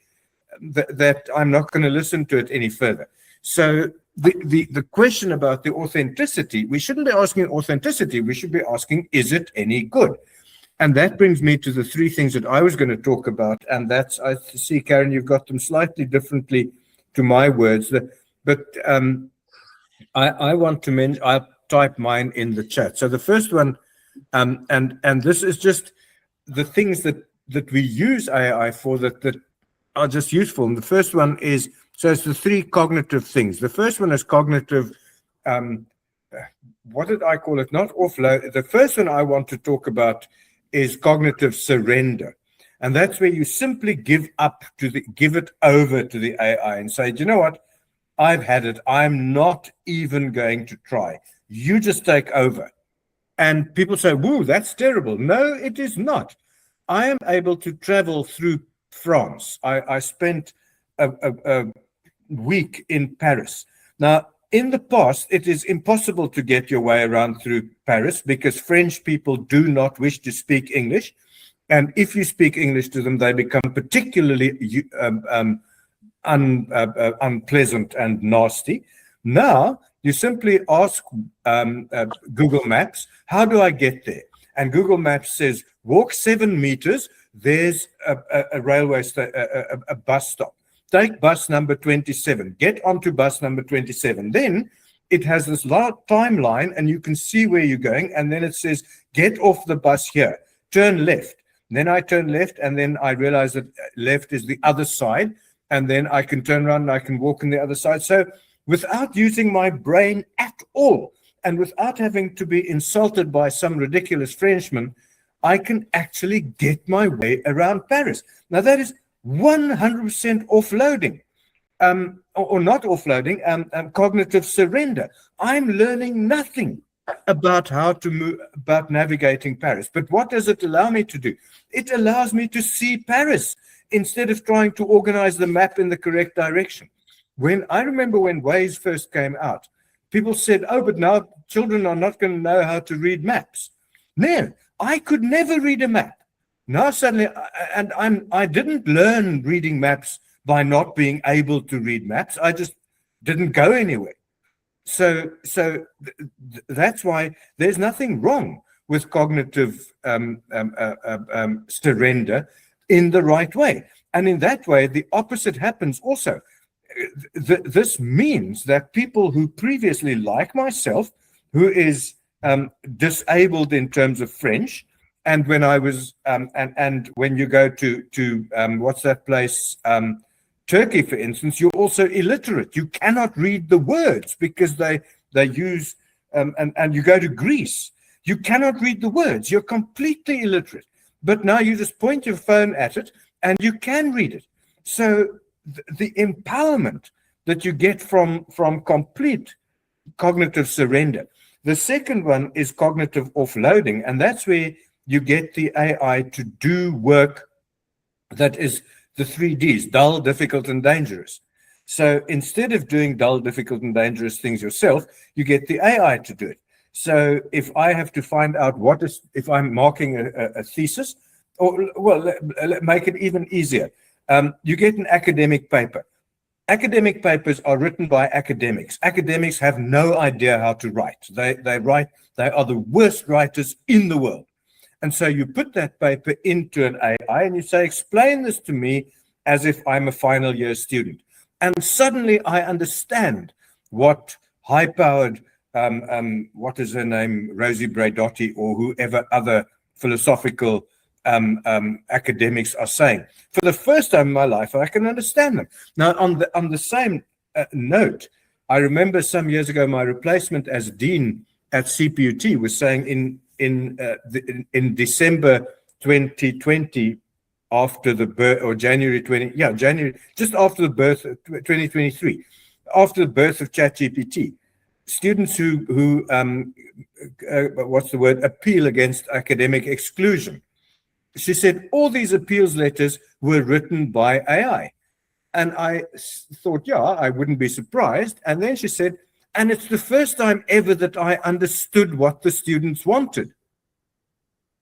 that I'm not going to listen to it any further. So the question about the authenticity, we shouldn't be asking authenticity, we should be asking, is it any good? And that brings me to the 3 things that I was going to talk about. And that's, I see, Karen, you've got them slightly differently to my words. But I want to mention, I'll type mine in the chat. So the first one, and this is just the things that we use AI for that are just useful. And the first one is, so it's the 3 cognitive things. The first one is cognitive what did I call it? Not offload. The first one I want to talk about is cognitive surrender. And that's where you simply give it over to the AI and say, do you know what? I've had it. I'm not even going to try. You just take over. And people say, woo, that's terrible. No, it is not. I am able to travel through France. I spent a week in Paris. Now, in the past, it is impossible to get your way around through Paris because French people do not wish to speak English. And if you speak English to them, they become particularly unpleasant and nasty. Now, you simply ask Google Maps, how do I get there? And Google Maps says, walk 7 meters, there's a railway a bus stop. Take bus number 27, get onto bus number 27. Then it has this timeline and you can see where you're going. And then it says, get off the bus here, turn left. Then I turn left and then I realize that left is the other side. And then I can turn around and I can walk on the other side. So without using my brain at all and without having to be insulted by some ridiculous Frenchman, I can actually get my way around Paris. Now that is 100% offloading, or not offloading, cognitive surrender. I'm learning nothing about how to move, about navigating Paris. But what does it allow me to do? It allows me to see Paris instead of trying to organize the map in the correct direction. I remember when Waze first came out, people said, oh, but now children are not going to know how to read maps. No, I could never read a map. Now suddenly, I didn't learn reading maps by not being able to read maps. I just didn't go anywhere. So that's why there's nothing wrong with cognitive surrender in the right way. And in that way, the opposite happens also. This means that people who previously, like myself, who is disabled in terms of French, and when I was, and when you go to what's that place, Turkey, for instance, you're also illiterate. You cannot read the words because they use, and you go to Greece, you cannot read the words. You're completely illiterate. But now you just point your phone at it and you can read it. So the empowerment that you get from complete cognitive surrender. The second one is cognitive offloading, and that's where you get the AI to do work that is the 3 Ds, dull, difficult, and dangerous. So instead of doing dull, difficult, and dangerous things yourself, you get the AI to do it. So if I have to find out if I'm marking a thesis, or well, make it even easier. You get an academic paper. Academic papers are written by academics. Academics have no idea how to write. They are the worst writers in the world. And so you put that paper into an AI and you say, explain this to me as if I'm a final year student. And suddenly I understand what high-powered, what is her name, Rosie Braidotti, or whoever other philosophical academics are saying. For the first time in my life, I can understand them. Now, on the same note, I remember some years ago, my replacement as dean at CPUT was saying in December 2020, after the birth, or January, just after the birth of 2023, after the birth of ChatGPT, students who appeal against academic exclusion. She said all these appeals letters were written by AI. And I thought, yeah, I wouldn't be surprised. And then she said, and it's the first time ever that I understood what the students wanted.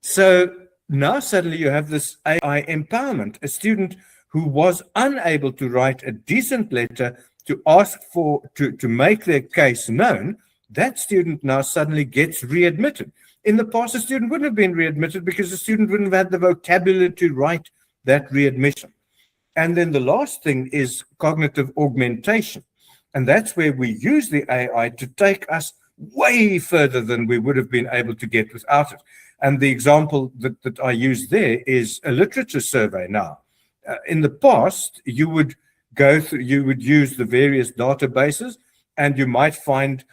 So now suddenly you have this AI empowerment, a student who was unable to write a decent letter to ask to make their case known. That student now suddenly gets readmitted. In the past, the student wouldn't have been readmitted because the student wouldn't have had the vocabulary to write that readmission. And then the last thing is cognitive augmentation. And that's where we use the AI to take us way further than we would have been able to get without it. And the example that I use there is a literature survey now. In the past, you would use the various databases and you might find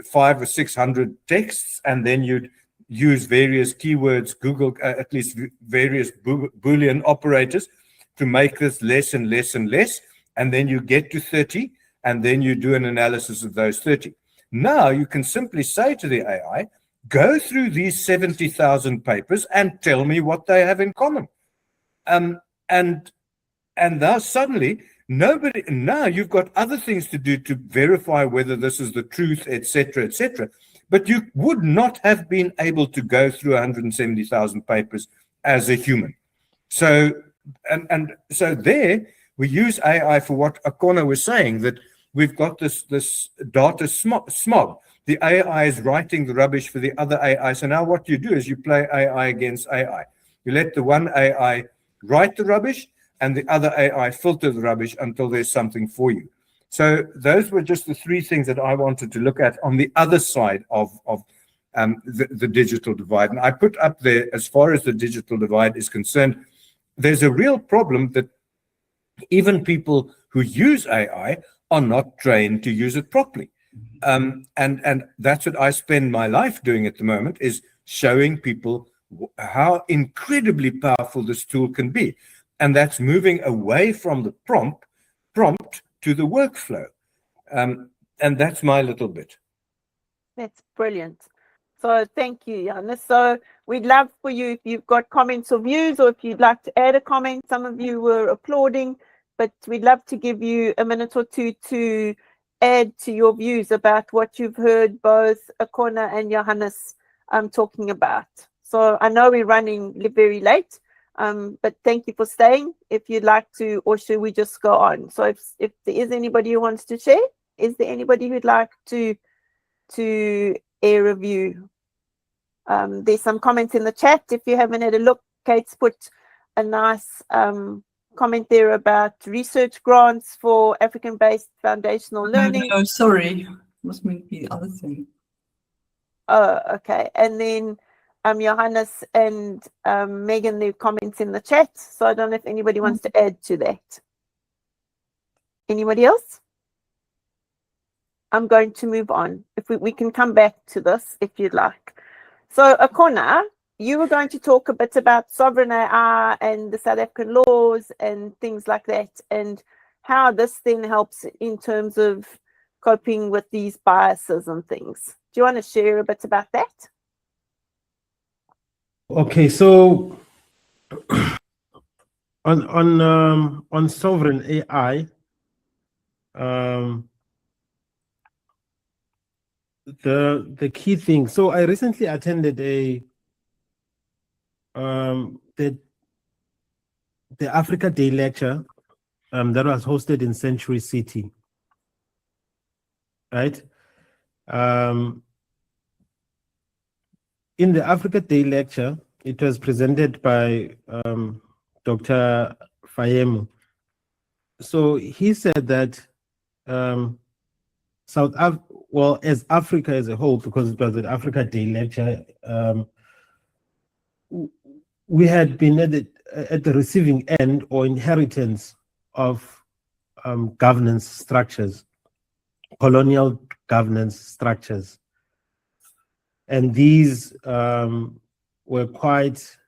500 or 600 texts, and then you'd use various keywords, Google, at least various Boolean operators to make this less and less and less. And then you get to 30, and then you do an analysis of those 30. Now you can simply say to the AI, go through these 70,000 papers and tell me what they have in common. And now suddenly now you've got other things to do to verify whether this is the truth, etc., etc. But you would not have been able to go through 170,000 papers as a human. So, and so there we use AI for what Akhona was saying, that we've got this data smog. The AI is writing the rubbish for the other AI. So now what you do is you play AI against AI. You let the one AI write the rubbish and the other AI filter the rubbish until there's something for you. So those were just the three things that I wanted to look at on the other side of the digital divide. And I put up there, as far as the digital divide is concerned, there's a real problem that even people who use AI are not trained to use it properly. And that's what I spend my life doing at the moment, is showing people how incredibly powerful this tool can be. And that's moving away from the prompt to the workflow. And that's my little bit. That's brilliant. So thank you, Johannes. So we'd love for you, if you've got comments or views, or if you'd like to add a comment. Some of you were applauding, but we'd love to give you a minute or two to add to your views about what you've heard both Akhona and Johannes talking about. So I know we're running very late, but thank you for staying. If you'd like to, or should we just go on? So if there is anybody who wants to share, is there anybody who'd like to air a view? There's some comments in the chat. If you haven't had a look, Kate's put a nice comment there about research grants for African-based foundational learning. No, sorry, must be the other thing. Oh, okay. And then Johannes and Megan, their comments in the chat. So I don't know if anybody wants to add to that. Anybody else? I'm going to move on. If we can come back to this if you'd like. So Akhona, you were going to talk a bit about sovereign AI and the South African laws and things like that, and how this then helps in terms of coping with these biases and things. Do you want to share a bit about that? Okay, so on sovereign AI, the key thing. So I recently attended the Africa Day lecture that was hosted in Century City, right? In the Africa Day lecture, it was presented by Dr. Fayemu. So he said that as Africa as a whole, because it was an Africa Day lecture, we had been at the receiving end or inheritance of governance structures, colonial governance structures. And these were quite,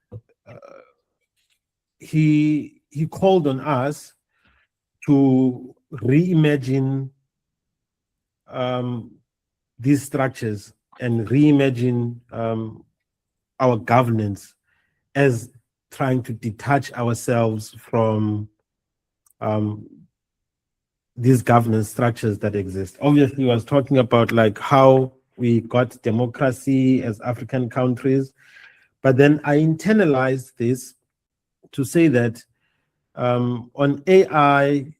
he called on us to reimagine these structures and reimagine our governance as trying to detach ourselves from these governance structures that exist. Obviously, I was talking about like how we got democracy as African countries, but then I internalized this to say that on AI,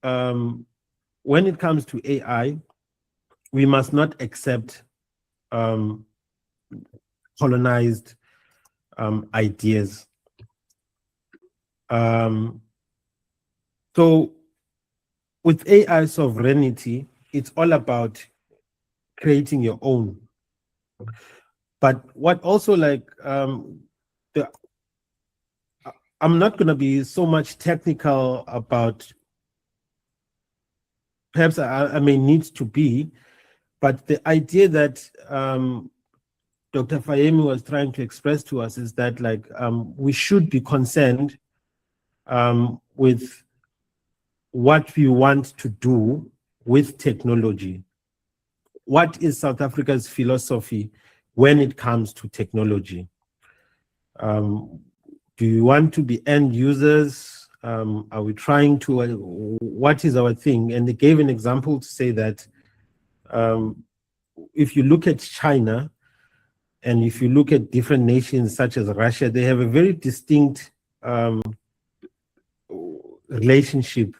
when it comes to AI, we must not accept colonized ideas. So with AI sovereignty, it's all about creating your own. But what also like, I'm not going to be so much technical about, perhaps I may need to be, But the idea that Dr. Fayemi was trying to express to us is that we should be concerned with what we want to do with technology. What is South Africa's philosophy when it comes to technology? Do you want to be end users? Are we trying to, what is our thing? And they gave an example to say that if you look at China, and if you look at different nations such as Russia, they have a very distinct relationship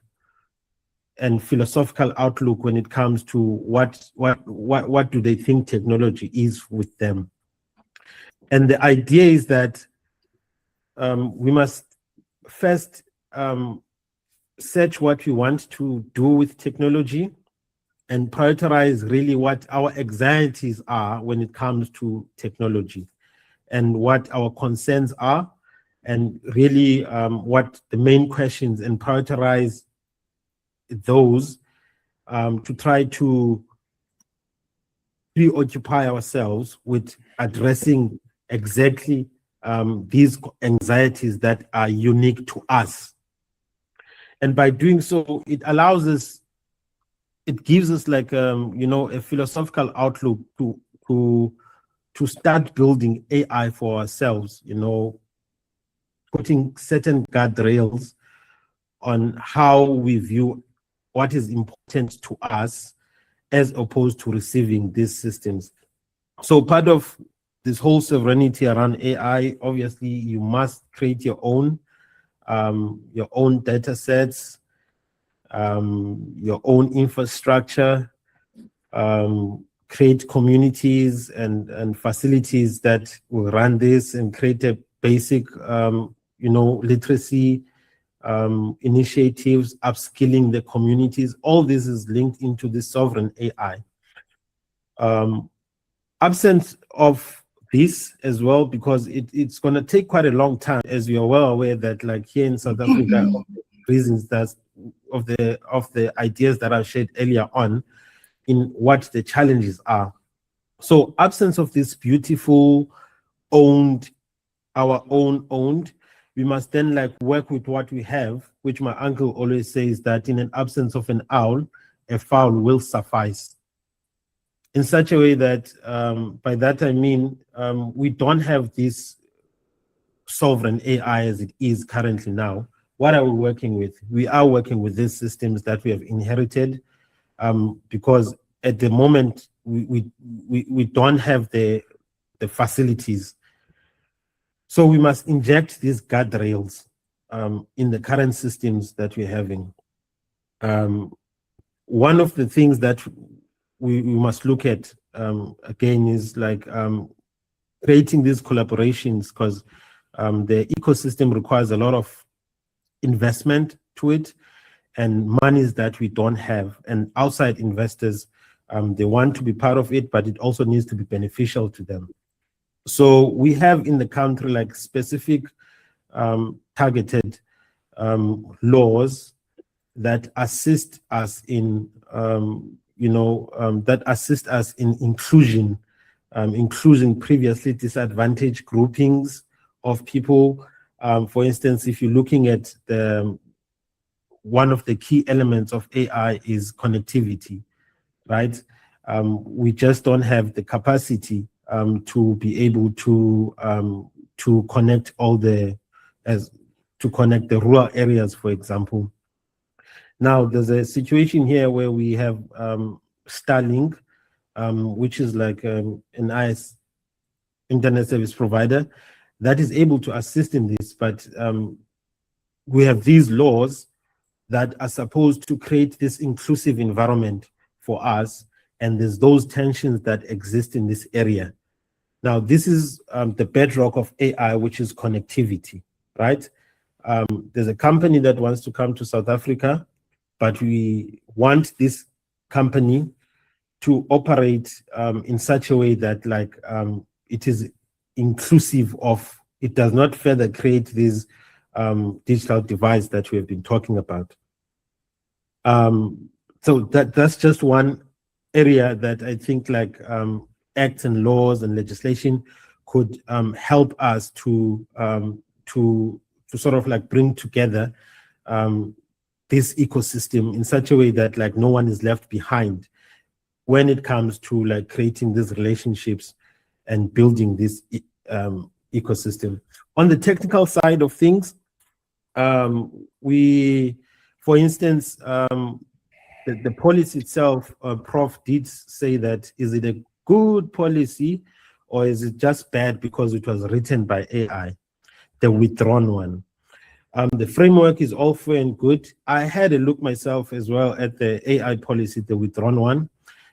and philosophical outlook when it comes to what do they think technology is with them. And the idea is that we must first search what we want to do with technology and prioritize really what our anxieties are when it comes to technology and what our concerns are, and really what the main questions, and prioritize those to try to preoccupy ourselves with addressing exactly these anxieties that are unique to us. And by doing so, it allows us, it gives us like a philosophical outlook to start building AI for ourselves, putting certain guardrails on how we view what is important to us as opposed to receiving these systems. So part of this whole sovereignty around AI, obviously you must create your own data sets, your own infrastructure, create communities and facilities that will run this, and create a basic, literacy initiatives, upskilling the communities. All this is linked into the sovereign AI. Absence of this as well, because it's going to take quite a long time, as you are well aware that here in South Africa, reasons that of the ideas that I shared earlier on in what the challenges are. So absence of this beautiful our own owned, we must then work with what we have, which my uncle always says that in an absence of an owl, a fowl will suffice. In such a way that, by that I mean, we don't have this sovereign AI as it is currently now. What are we working with? We are working with these systems that we have inherited, because at the moment we don't have the facilities. So we must inject these guardrails in the current systems that we're having. One of the things that we must look at again is creating these collaborations, because the ecosystem requires a lot of investment to it and monies that we don't have, and outside investors, they want to be part of it, but it also needs to be beneficial to them. So we have in the country specific targeted laws that assist us in inclusion, including previously disadvantaged groupings of people. For instance, if you're looking at one of the key elements of AI is connectivity, right? We just don't have the capacity to be able to connect to connect the rural areas, for example. Now, there's a situation here where we have Starlink, which is an IS internet service provider that is able to assist in this, but we have these laws that are supposed to create this inclusive environment for us, and there's those tensions that exist in this area. Now, this is the bedrock of AI, which is connectivity, right? There's a company that wants to come to South Africa, but we want this company to operate in such a way that it is inclusive of, it does not further create these digital divides that we have been talking about. So that's just one area that I think like acts and laws and legislation could help us to sort of like bring together this ecosystem in such a way that like no one is left behind when it comes to like creating these relationships and building this ecosystem. On the technical side of things, we, for instance, the policy itself, Prof did say that, is it a good policy or is it just bad because it was written by AI, the withdrawn one? The framework is all fair and good. I had a look myself as well at the AI policy, the withdrawn one.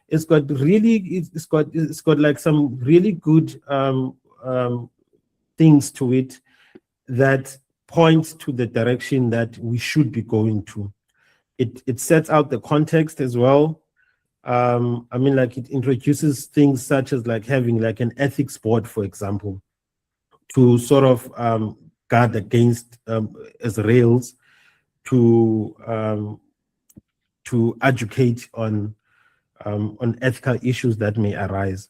It's got really, it's got like some really good things to it that point to the direction that we should be going to. It sets out the context as well. I mean, like it introduces things such as like having like an ethics board, for example, to sort of guard against as rails to educate on ethical issues that may arise.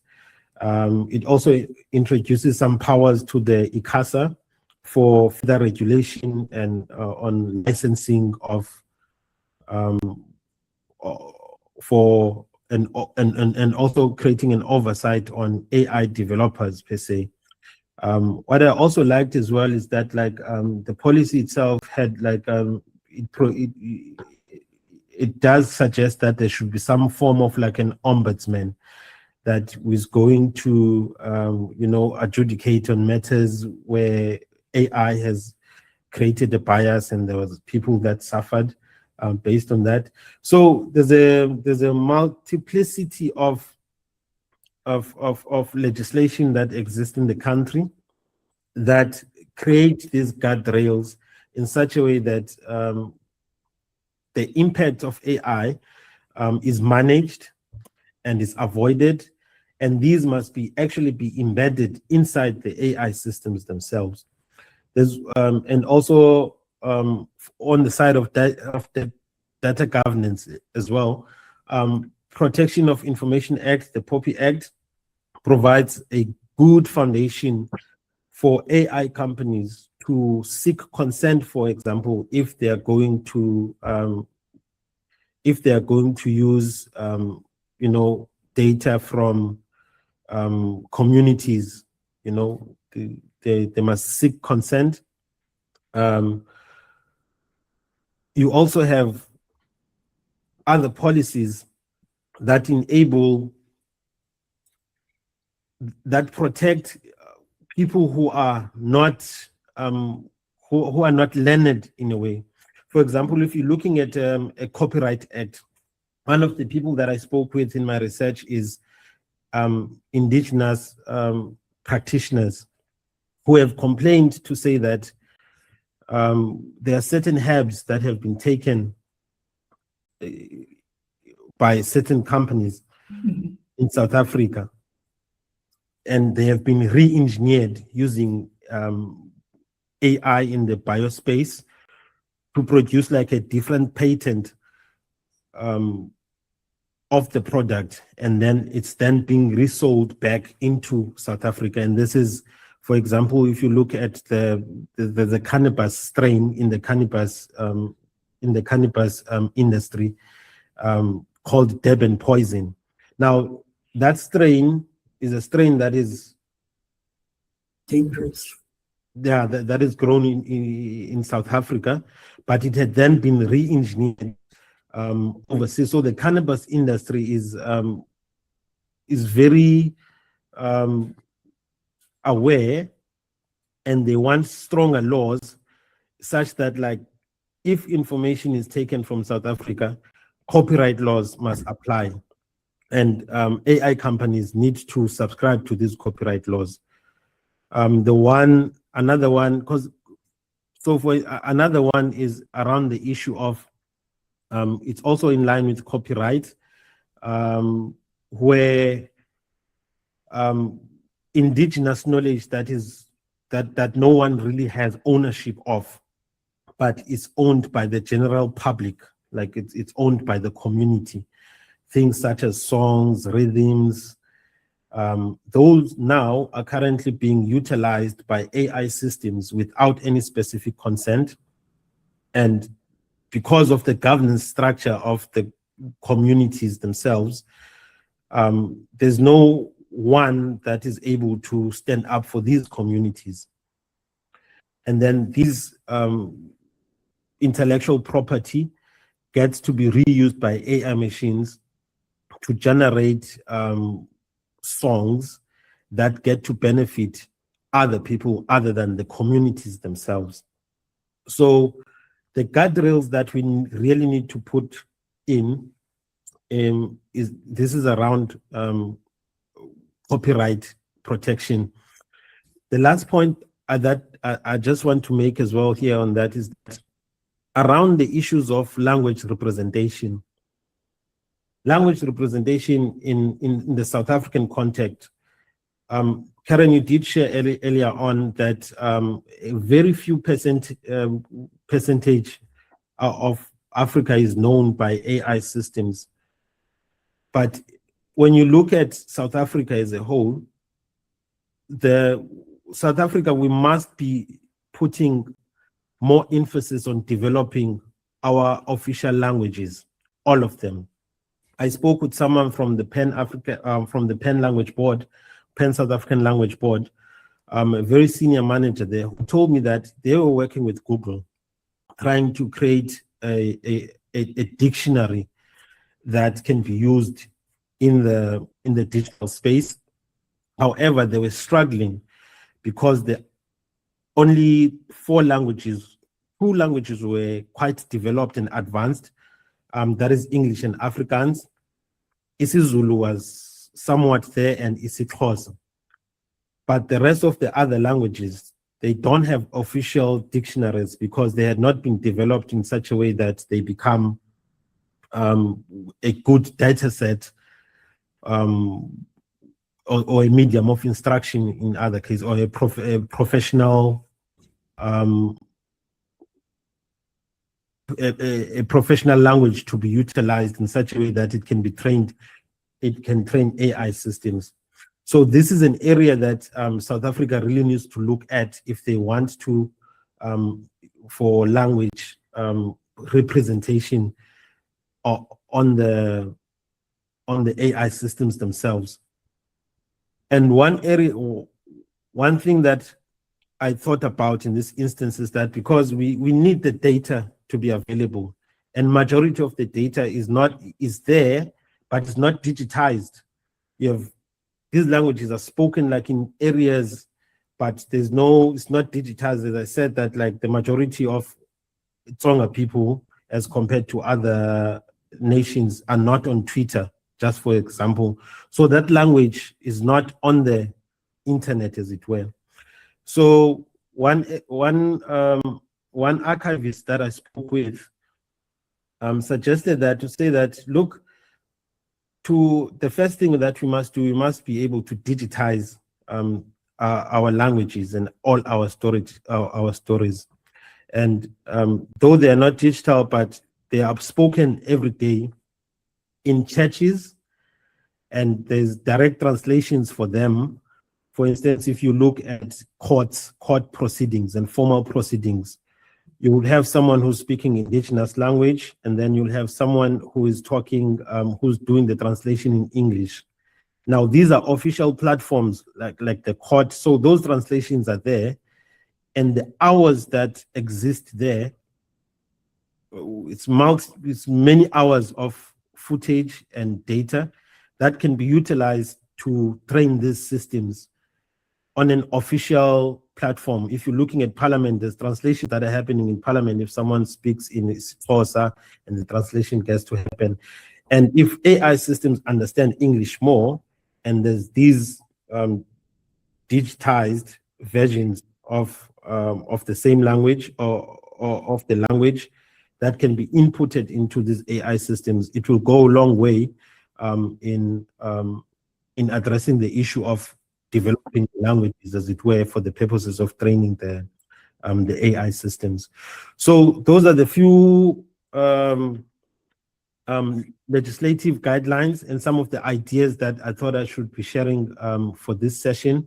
It also introduces some powers to the ICASA for further regulation and on licensing of for and also creating an oversight on AI developers per se. What I also liked as well is that like the policy itself had like it does suggest that there should be some form of like an ombudsman that was going to you know, adjudicate on matters where AI has created a bias and there was people that suffered based on that. So there's a multiplicity of legislation that exists in the country that create these guardrails in such a way that the impact of AI is managed and is avoided, and these must be actually be embedded inside the AI systems themselves. There's and also on the side of the data governance as well, Protection of Information Act, the POPI Act, provides a good foundation for AI companies to seek consent, for example, if they are going to use you know, data from communities, you know, they must seek consent. You also have other policies that enable, that protect people who are not who are not learned in a way. For example, if you're looking at a Copyright Act, one of the people that I spoke with in my research is indigenous practitioners who have complained to say that there are certain herbs that have been taken by certain companies in South Africa, and they have been re-engineered using AI in the biospace to produce like a different patent of the product, and then it's then being resold back into South Africa. And this is, for example, if you look at the cannabis strain in the cannabis industry called Durban poison. Now that strain is a strain that is Dangerous. Yeah, that is grown in South Africa, but it had then been re-engineered overseas. So the cannabis industry is very aware, and they want stronger laws such that, like, if information is taken from South Africa, copyright laws must apply, and AI companies need to subscribe to these copyright laws. Another one is around the issue of it's also in line with copyright, where indigenous knowledge that no one really has ownership of, but it's owned by the general public, like it's owned by the community. things such as songs, rhythms. Those now are currently being utilized by AI systems without any specific consent. And because of the governance structure of the communities themselves, there's no one that is able to stand up for these communities. And then these intellectual property gets to be reused by AI machines to generate songs that get to benefit other people other than the communities themselves. So the guardrails that we really need to put in is around copyright protection. The last point that I just want to make as well here on that is that around the issues of language representation. Language representation in the South African context. Karen, you did share earlier on that a very few percentage of Africa is known by AI systems. But when you look at South Africa as a whole, South Africa, we must be putting more emphasis on developing our official languages, all of them. I spoke with someone from the Pan Language Board, Pan South African Language Board, a very senior manager there, who told me that they were working with Google, trying to create a dictionary that can be used in the digital space. However, they were struggling because the only 4 languages, 2 languages were quite developed and advanced. That is English and Afrikaans. isiZulu was somewhat there, and isiXhosa. But the rest of the other languages, they don't have official dictionaries because they had not been developed in such a way that they become a good data set or a medium of instruction in other cases, or a professional a professional language to be utilized in such a way that it can be trained, it can train AI systems. So this is an area that South Africa really needs to look at if they want to, for language representation on the AI systems themselves. And one thing that I thought about in this instance is that because we need the data to be available, and majority of the data is there, but it's not digitized. You have these languages are spoken like in areas, but it's not digitized. As I said, that like the majority of Tsonga people, as compared to other nations, are not on Twitter, just for example. So that language is not on the internet, as it were. So one archivist that I spoke with suggested that to say that, look, the first thing that we must do, we must be able to digitize our languages and all our stories. And though they are not digital, but they are spoken every day in churches, and there's direct translations for them. For instance, if you look at court proceedings and formal proceedings, you would have someone who's speaking indigenous language, and then you'll have someone who is talking, who's doing the translation in English. Now, these are official platforms like the court, so those translations are there, and the hours that exist there, it's many hours of footage and data that can be utilized to train these systems on an official platform. If you're looking at Parliament, there's translations that are happening in Parliament if someone speaks in Xhosa and the translation gets to happen. And if AI systems understand English more, and there's these digitized versions of the same language or of the language that can be inputted into these AI systems, it will go a long way in addressing the issue of developing languages, as it were, for the purposes of training the AI systems. So those are the few legislative guidelines and some of the ideas that I thought I should be sharing for this session.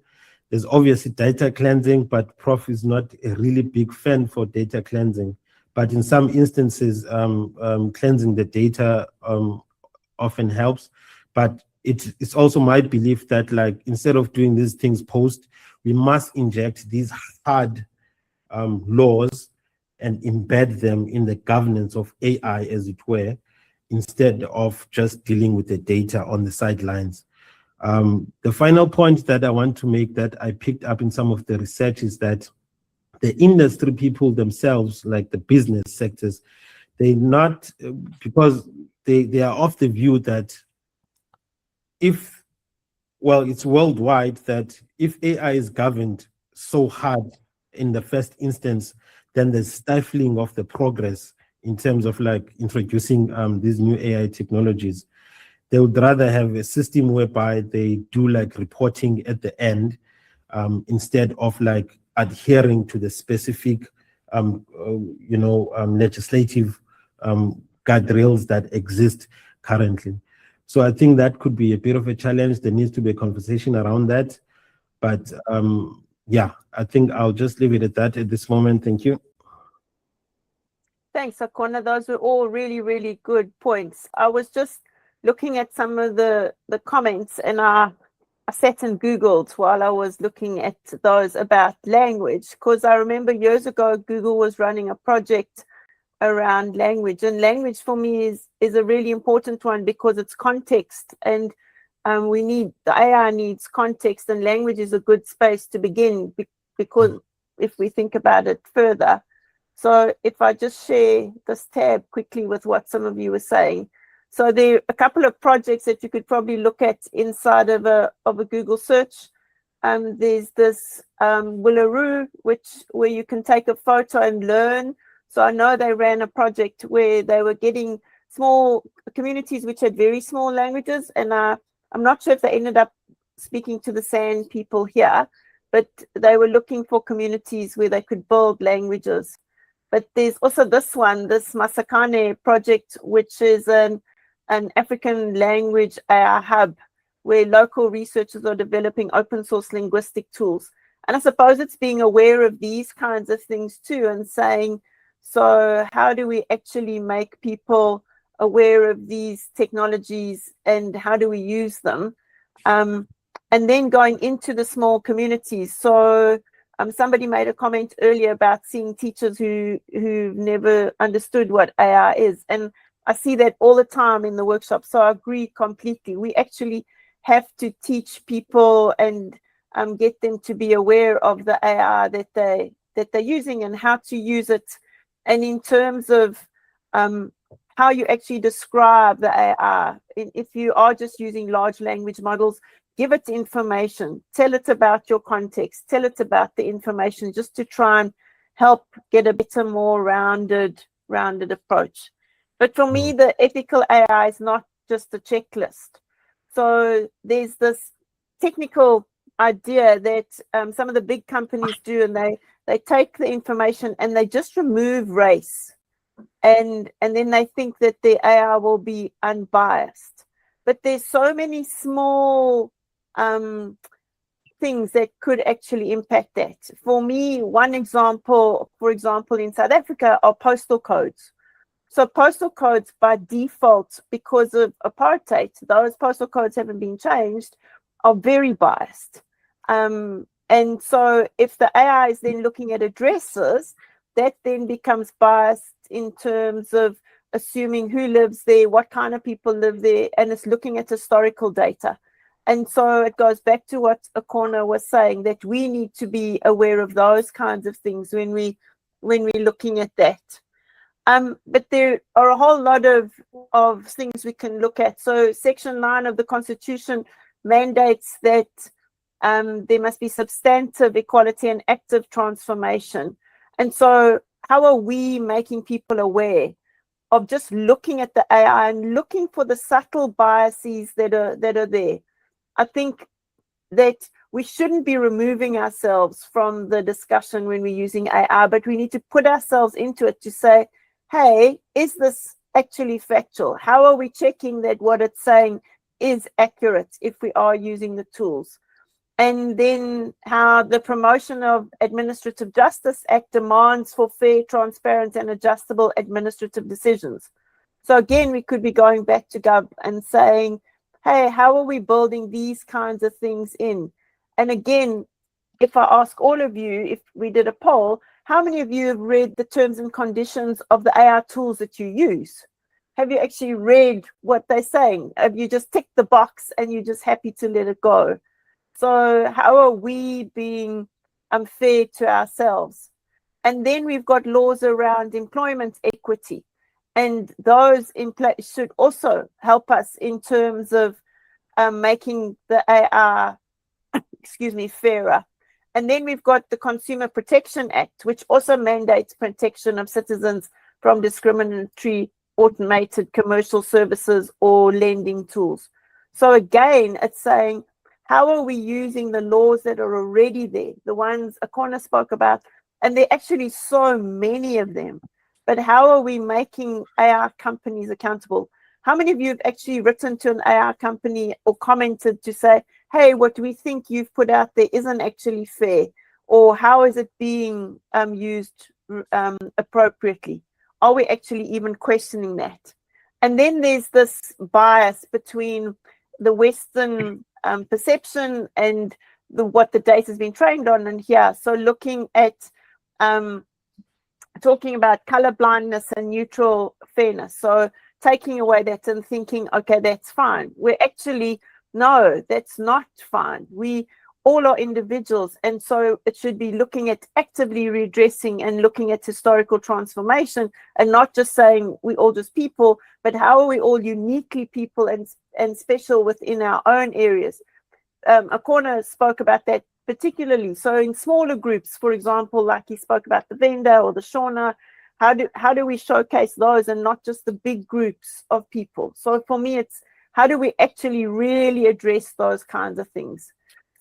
There's obviously data cleansing, but Prof is not a really big fan for data cleansing. But in some instances, cleansing the data often helps. But it's also my belief that, like, instead of doing these things post, we must inject these hard laws and embed them in the governance of AI, as it were, instead of just dealing with the data on the sidelines. The final point that I want to make that I picked up in some of the research is that the industry people themselves, like the business sectors, they not, because they are of the view that if, well, it's worldwide, that if AI is governed so hard in the first instance, then the stifling of the progress in terms of like introducing these new AI technologies. They would rather have a system whereby they do like reporting at the end instead of like adhering to the specific, legislative guardrails that exist currently. So I think that could be a bit of a challenge. There needs to be a conversation around that. But yeah, I think I'll just leave it at that at this moment. Thank you. Thanks, Akhona. Those were all really, really good points. I was just looking at some of the comments, and I sat and Googled while I was looking at those about language, because I remember years ago, Google was running a project around language, and language for me is a really important one because it's context, and the AI needs context, and language is a good space to begin because if we think about it further. So if I just share this tab quickly with what some of you were saying. So there are a couple of projects that you could probably look at inside of a Google search. There's this Willaroo, where you can take a photo and learn. So I know they ran a project where they were getting small communities which had very small languages, and I'm not sure if they ended up speaking to the San people here, but they were looking for communities where they could build languages. But there's also this Masakane project, which is an African language AI hub where local researchers are developing open source linguistic tools. And I suppose it's being aware of these kinds of things too, and saying, so how do we actually make people aware of these technologies and how do we use them? And then going into the small communities. So somebody made a comment earlier about seeing teachers who've never understood what AI is. And I see that all the time in the workshop. So I agree completely. We actually have to teach people and get them to be aware of the AI that they're using and how to use it. And in terms of how you actually describe the AI, if you are just using large language models, give it information, tell it about your context, tell it about the information, just to try and help get a better, more rounded approach. But for me, the ethical AI is not just a checklist. So there's this technical idea that some of the big companies do, and they take the information and they just remove race, and then they think that the AI will be unbiased. But there's so many small things that could actually impact that. For me, one example, for example, in South Africa are postal codes. So postal codes by default, because of apartheid, those postal codes haven't been changed, are very biased. And so if the AI is then looking at addresses, that then becomes biased in terms of assuming who lives there, what kind of people live there, and it's looking at historical data. And so it goes back to what Akhona was saying, that we need to be aware of those kinds of things when we're looking at that. But there are a whole lot of things we can look at. So Section 9 of the Constitution mandates that there must be substantive equality and active transformation. And so how are we making people aware of just looking at the AI and looking for the subtle biases that are there? I think that we shouldn't be removing ourselves from the discussion when we're using AI, but we need to put ourselves into it to say, hey, is this actually factual? How are we checking that what it's saying is accurate if we are using the tools? And then how the Promotion of Administrative Justice Act demands for fair, transparent, and adjustable administrative decisions. So again, we could be going back to Gov and saying, hey, how are we building these kinds of things in? And again, if I ask all of you, if we did a poll, how many of you have read the terms and conditions of the AI tools that you use? Have you actually read what they're saying? Have you just ticked the box and you're just happy to let it go? So how are we being unfair to ourselves? And then we've got laws around employment equity. And those in place should also help us in terms of making the AI, fairer. And then we've got the Consumer Protection Act, which also mandates protection of citizens from discriminatory automated commercial services or lending tools. So again, it's saying, how are we using the laws that are already there, the ones Akhona spoke about, and there are actually so many of them, but how are we making AI companies accountable? How many of you have actually written to an AI company or commented to say, hey, what we think you've put out there isn't actually fair, or how is it being used appropriately? Are we actually even questioning that? And then there's this bias between the Western perception and what the data has been trained on. And here, so looking at talking about color blindness and neutral fairness. So taking away that and thinking, okay, that's fine. We're actually, no, that's not fine. We all are individuals. And so it should be looking at actively redressing and looking at historical transformation and not just saying we all just people, but how are we all uniquely people and special within our own areas? Akhona spoke about that particularly. So in smaller groups, for example, like he spoke about the vendor or the Shauna, how do we showcase those and not just the big groups of people? So for me, it's how do we actually really address those kinds of things?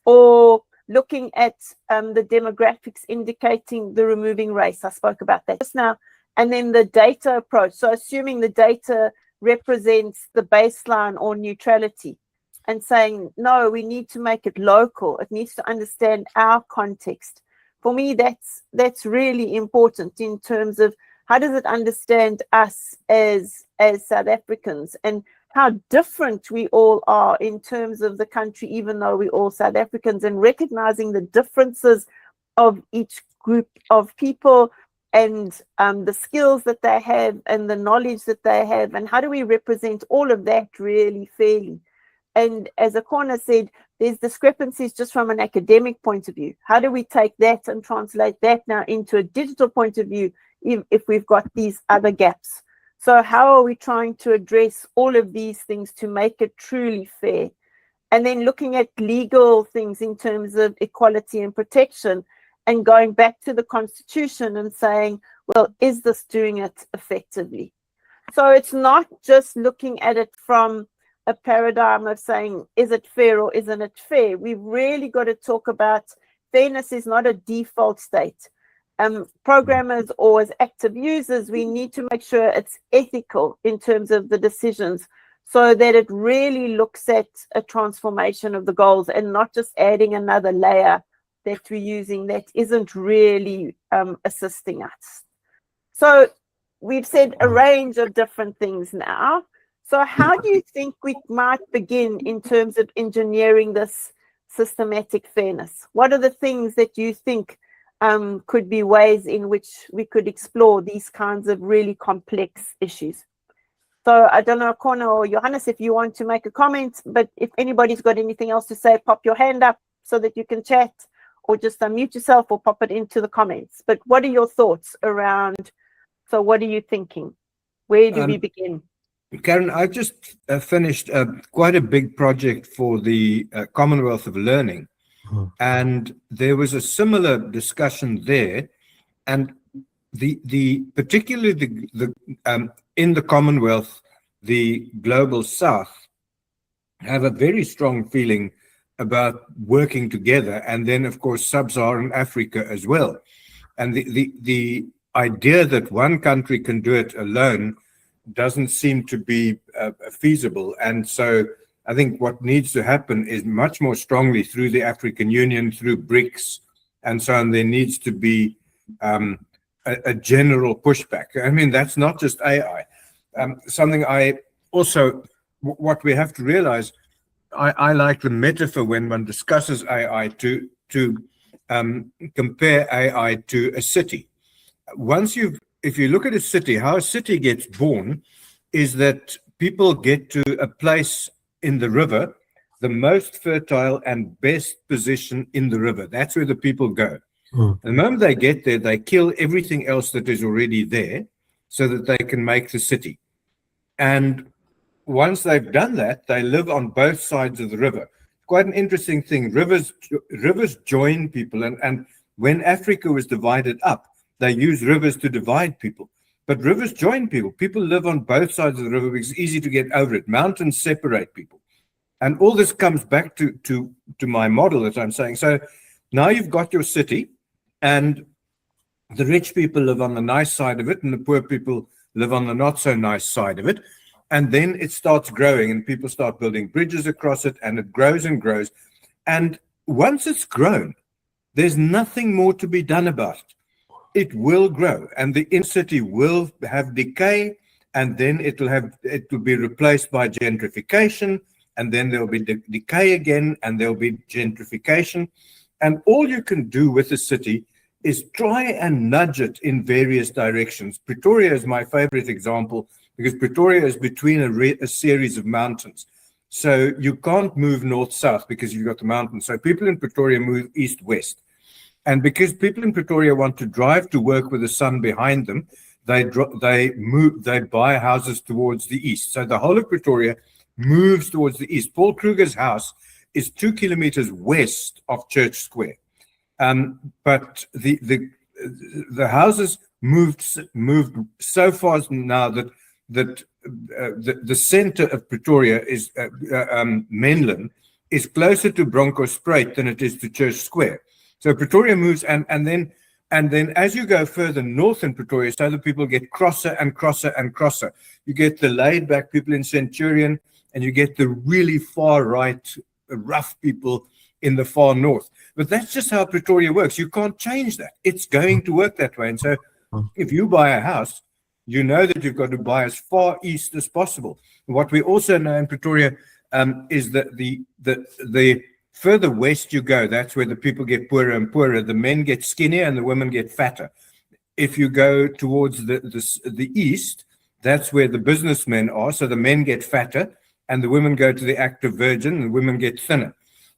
Or looking at the demographics indicating the removing race. I spoke about that just now. And then the data approach. So assuming the data represents the baseline or neutrality and saying, no, we need to make it local. It needs to understand our context. For me, that's really important in terms of how does it understand us as South Africans and how different we all are in terms of the country, even though we're all South Africans, and recognizing the differences of each group of people and the skills that they have and the knowledge that they have, and how do we represent all of that really fairly? And as Akhona said, there's discrepancies just from an academic point of view. How do we take that and translate that now into a digital point of view if we've got these other gaps? So how are we trying to address all of these things to make it truly fair? And then looking at legal things in terms of equality and protection and going back to the Constitution and saying, well, is this doing it effectively? So it's not just looking at it from a paradigm of saying, is it fair or isn't it fair? We've really got to talk about fairness is not a default state. Programmers or as active users, we need to make sure it's ethical in terms of the decisions so that it really looks at a transformation of the goals and not just adding another layer that we're using that isn't really assisting us. So we've said a range of different things now. So how do you think we might begin in terms of engineering this systematic fairness? What are the things that you think could be ways in which we could explore these kinds of really complex issues? So I don't know, Akhona or Johannes, if you want to make a comment, but if anybody's got anything else to say, pop your hand up so that you can chat, or just unmute yourself or pop it into the comments. But what are your thoughts around, so what are you thinking? Where do we begin? Karen, I just finished quite a big project for the Commonwealth of Learning. And there was a similar discussion there. And particularly in the Commonwealth, the Global South have a very strong feeling about working together. And then, of course, Sub-Saharan Africa as well. And the idea that one country can do it alone doesn't seem to be feasible. And so I think what needs to happen is much more strongly through the African Union, through BRICS, and so on. There needs to be a general pushback. I mean, that's not just AI. Something I also, what we have to realize, I like the metaphor when one discusses AI to compare AI to a city. If you look at a city, how a city gets born is that people get to a place in the river, the most fertile and best position in the river. That's where the people go. The moment they get there, they kill everything else that is already there so that they can make the city. And once they've done that, they live on both sides of the river. Quite an interesting thing. Rivers join people. And when Africa was divided up, they used rivers to divide people. But rivers join people. People live on both sides of the river because it's easy to get over it. Mountains separate people. And all this comes back to my model that I'm saying. So now you've got your city, and the rich people live on the nice side of it, and the poor people live on the not so nice side of it. And then it starts growing, and people start building bridges across it, and it grows and grows. And once it's grown, there's nothing more to be done about it. It will grow, and the inner city will have decay, and then it will be replaced by gentrification, and then there'll be decay again, and there'll be gentrification. And all you can do with the city is try and nudge it in various directions. Pretoria is my favorite example because Pretoria is between a series of mountains. So you can't move north-south because you've got the mountains. So people in Pretoria move east-west. And because people in Pretoria want to drive to work with the sun behind them, they buy houses towards the east. So the whole of Pretoria moves towards the east. Paul Kruger's house is 2 kilometers west of Church Square. But the houses moved so far now that the center of Pretoria is Menlyn is closer to Bronkhorstspruit than it is to Church Square. So Pretoria moves, and then as you go further north in Pretoria, so the people get crosser and crosser and crosser. You get the laid back people in Centurion, and you get the really far right, rough people in the far north. But that's just how Pretoria works. You can't change that. It's going to work that way. And so if you buy a house, you know that you've got to buy as far east as possible. What we also know in Pretoria is that the further west you go, that's where the people get poorer and poorer. The men get skinnier and the women get fatter. If you go towards the east, that's where the businessmen are. So the men get fatter and the women go to the active virgin and the women get thinner.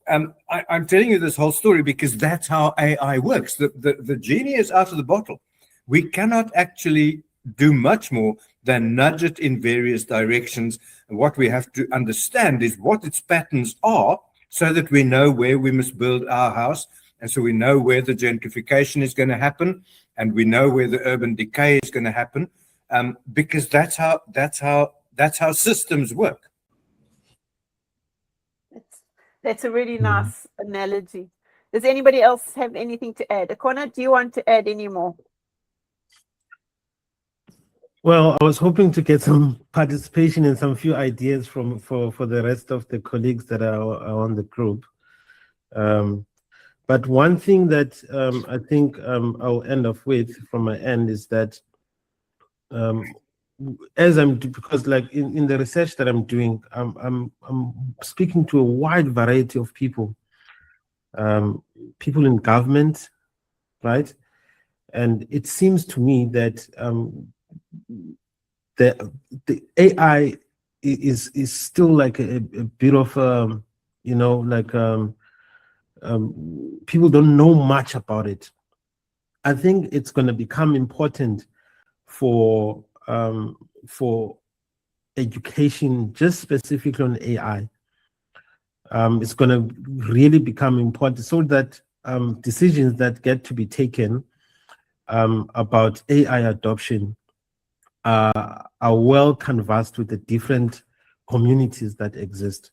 I'm telling you this whole story because that's how AI works. The genie is out of the bottle. We cannot actually do much more than nudge it in various directions. And what we have to understand is what its patterns are so that we know where we must build our house. And so we know where the gentrification is going to happen, and we know where the urban decay is going to happen, because that's how systems work. That's a really nice analogy. Does anybody else have anything to add? Akhona, do you want to add any more? Well, I was hoping to get some participation and some few ideas for the rest of the colleagues that are on the group. But one thing that I think I'll end off with from my end is that because like in the research that I'm doing, I'm speaking to a wide variety of people, people in government, right? And it seems to me that the AI is still like a bit of people don't know much about it. I think it's going to become important for education, just specifically on AI. It's going to really become important so that decisions that get to be taken about AI adoption are well canvassed with the different communities that exist.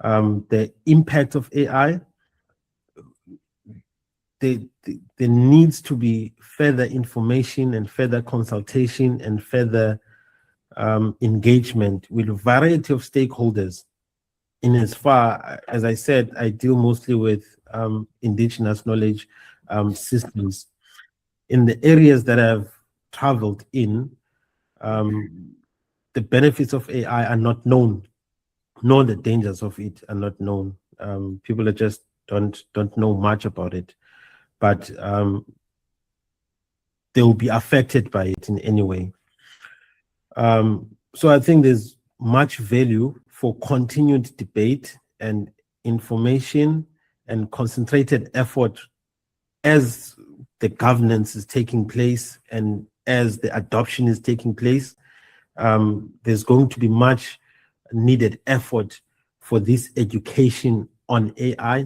The impact of AI, there needs to be further information and further consultation and further engagement with a variety of stakeholders. In as far as I said, I deal mostly with indigenous knowledge systems. In the areas that I've traveled in, the benefits of AI are not known, nor the dangers of it are not known. People are just don't know much about it, but they will be affected by it in any way. So I think there's much value for continued debate and information and concentrated effort as the governance is taking place and as the adoption is taking place. There's going to be much needed effort for this education on AI,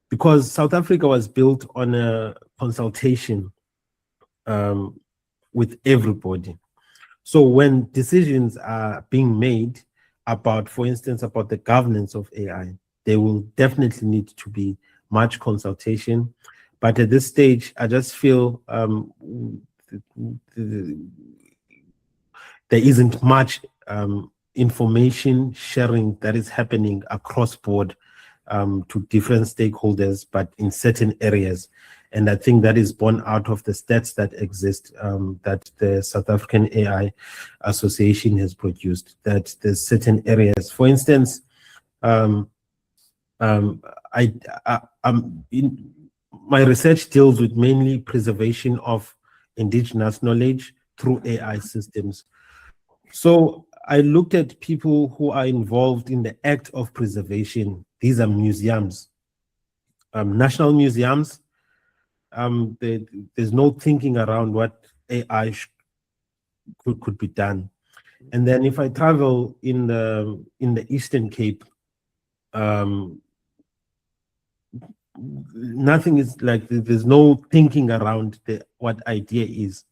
because South Africa was built on a consultation with everybody. So when decisions are being made about, for instance, about the governance of AI, there will definitely need to be much consultation. But at this stage, I just feel there isn't much information sharing that is happening across board to different stakeholders, but in certain areas. And I think that is born out of the stats that exist, that the South African AI Association has produced, that there's certain areas. For instance, my research deals with mainly preservation of indigenous knowledge through AI systems. So I looked at people who are involved in the act of preservation. These are museums, national museums. There's no thinking around what AI could be done. And then if I travel in the Eastern Cape, nothing is like, there's no thinking around what idea is.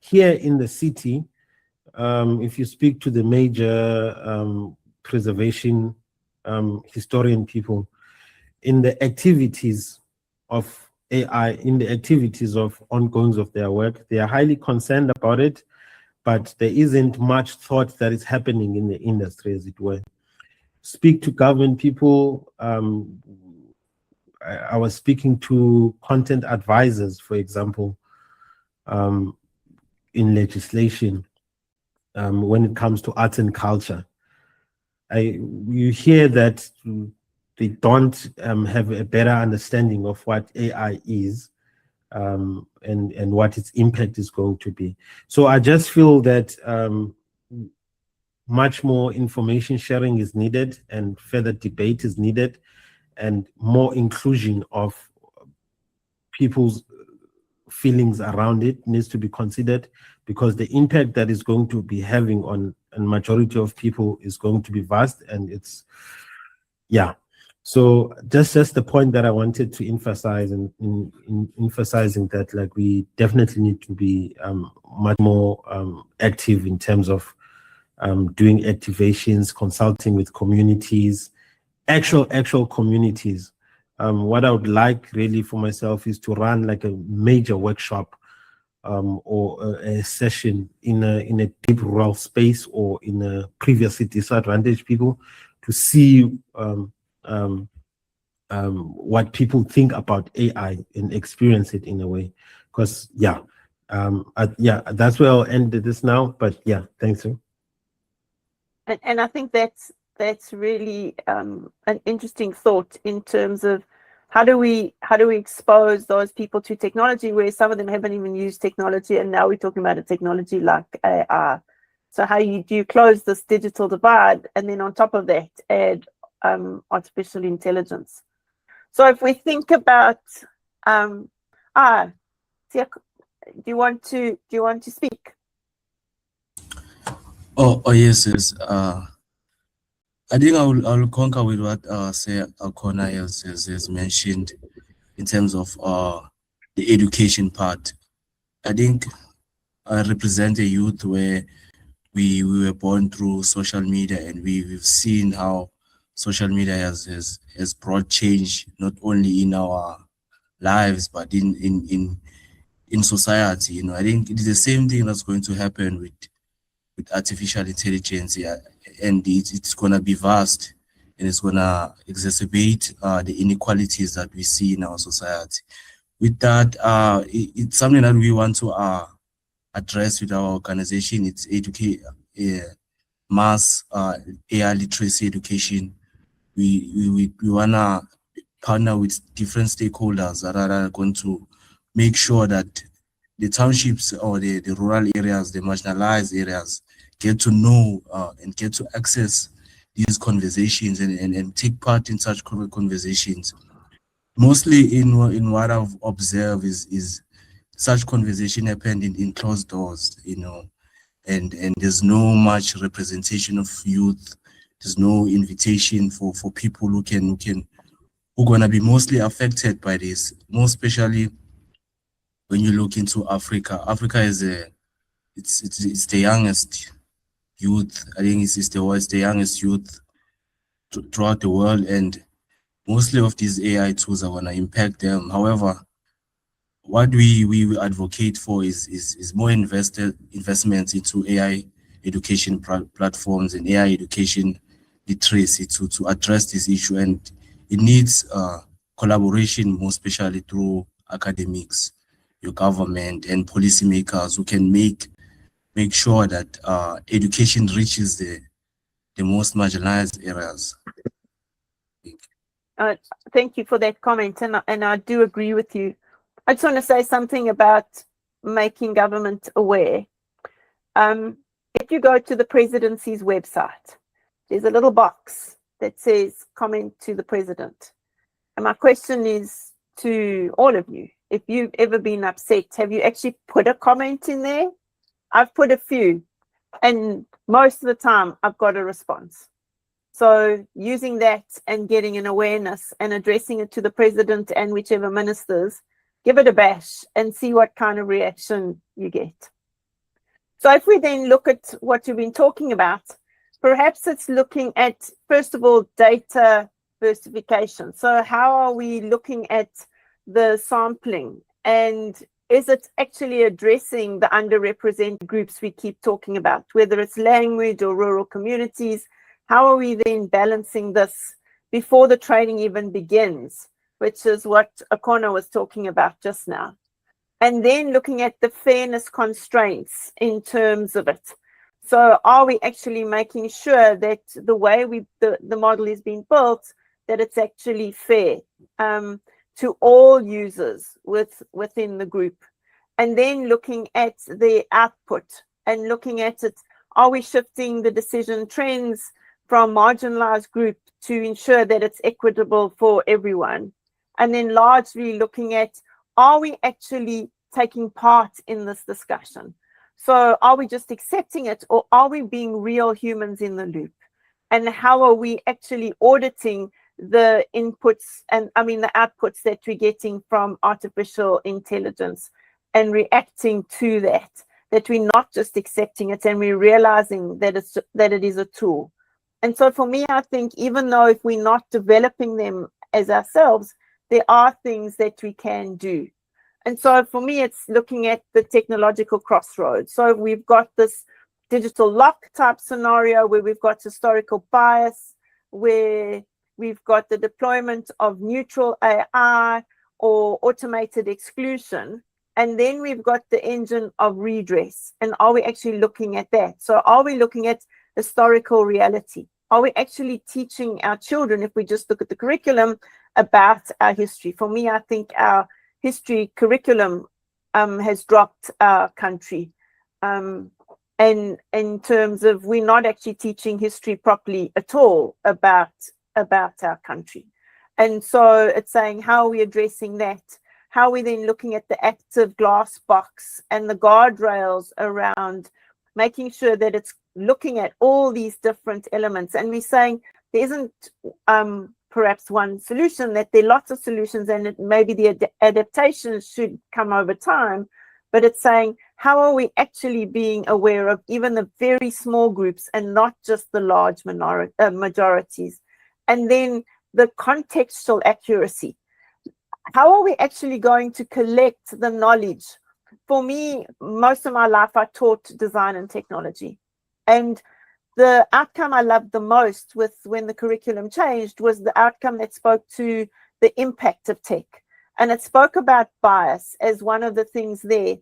Here in the city, if you speak to the major preservation historian people, in the activities of AI, in the activities of ongoings of their work, they are highly concerned about it, but there isn't much thought that is happening in the industry, as it were. Speak to government people. I was speaking to content advisors, for example, in legislation, when it comes to arts and culture. You hear that they don't have a better understanding of what AI is and what its impact is going to be. So I just feel that much more information sharing is needed and further debate is needed, and more inclusion of people's feelings around it needs to be considered, because the impact that is going to be having on a majority of people is going to be vast, and it's, yeah. So just the point that I wanted to emphasize, and in emphasizing that, like, we definitely need to be much more active in terms of doing activations, consulting with communities, actual communities. What I would like really for myself is to run like a major workshop or a session in a deep rural space or in a previously disadvantaged people, to see what people think about AI and experience it in a way. Because yeah, that's where I'll end this now. But yeah, thanks. And I think that's really an interesting thought in terms of how do we expose those people to technology where some of them haven't even used technology, and now we're talking about a technology like AI. So how do you close this digital divide, and then on top of that add artificial intelligence? So if we think about do you want to speak? Oh yes. I think I'll concur with what say Akhona has mentioned in terms of the education part. I think I represent a youth where we were born through social media, and we've seen how social media has brought change, not only in our lives but in society. I think it is the same thing that's going to happen with artificial intelligence, yeah, and it's gonna be vast, and it's gonna exacerbate the inequalities that we see in our society. With that, it's something that we want to address with our organization. It's educate mass AI literacy education. We wanna partner with different stakeholders that are going to make sure that the townships or the rural areas, the marginalized areas, get to know and get to access these conversations and take part in such conversations. Mostly in what I've observed is such conversation happened in closed doors, you know, and there's no much representation of youth. There's no invitation for people who are gonna be mostly affected by this, more especially when you look into Africa. Africa is it's the youngest youth. I think it's the youngest youth throughout the world, and mostly of these AI tools are gonna impact them. However, what we advocate for is more investments into AI education platforms and AI education literacy to address this issue, and it needs collaboration, more especially through academics, your government, and policymakers who can make sure that education reaches the most marginalized areas. Thank you for that comment, and I do agree with you. I just want to say something about making government aware. If you go to the presidency's website, there's a little box that says comment to the president. And my question is to all of you, if you've ever been upset, have you actually put a comment in there? I've put a few, and most of the time I've got a response. So using that and getting an awareness and addressing it to the president and whichever ministers, give it a bash and see what kind of reaction you get. So if we then look at what you've been talking about, perhaps it's looking at, first of all, data diversification. So how are we looking at the sampling, and is it actually addressing the underrepresented groups we keep talking about, whether it's language or rural communities? How are we then balancing this before the training even begins, which is what Akhona was talking about just now? And then looking at the fairness constraints in terms of it. So are we actually making sure that the way the model is being built, that it's actually fair to all users within the group? And then looking at the output and looking at it, are we shifting the decision trends from marginalized group to ensure that it's equitable for everyone? And then largely looking at, are we actually taking part in this discussion? So are we just accepting it, or are we being real humans in the loop? And how are we actually auditing the inputs and the outputs that we're getting from artificial intelligence and reacting to that we're not just accepting it and we're realizing that it is a tool. And so for me, I think even though if we're not developing them as ourselves, there are things that we can do. And so for me, it's looking at the technological crossroads. So we've got this digital lock type scenario where we've got historical bias, where we've got the deployment of neutral AI or automated exclusion. And then we've got the engine of redress. And are we actually looking at that? So are we looking at historical reality? Are we actually teaching our children, if we just look at the curriculum, about our history? For me, I think our history curriculum has dropped our country. And in terms of, we're not actually teaching history properly at all about our country. And so it's saying, how are we addressing that? How are we then looking at the active glass box and the guardrails around making sure that it's looking at all these different elements? And we're saying there isn't perhaps one solution, that there are lots of solutions, and maybe the adaptations should come over time. But it's saying, how are we actually being aware of even the very small groups and not just the large majorities? And then the contextual accuracy. How are we actually going to collect the knowledge? For me, most of my life, I taught design and technology. And the outcome I loved the most with when the curriculum changed was the outcome that spoke to the impact of tech. And it spoke about bias as one of the things there.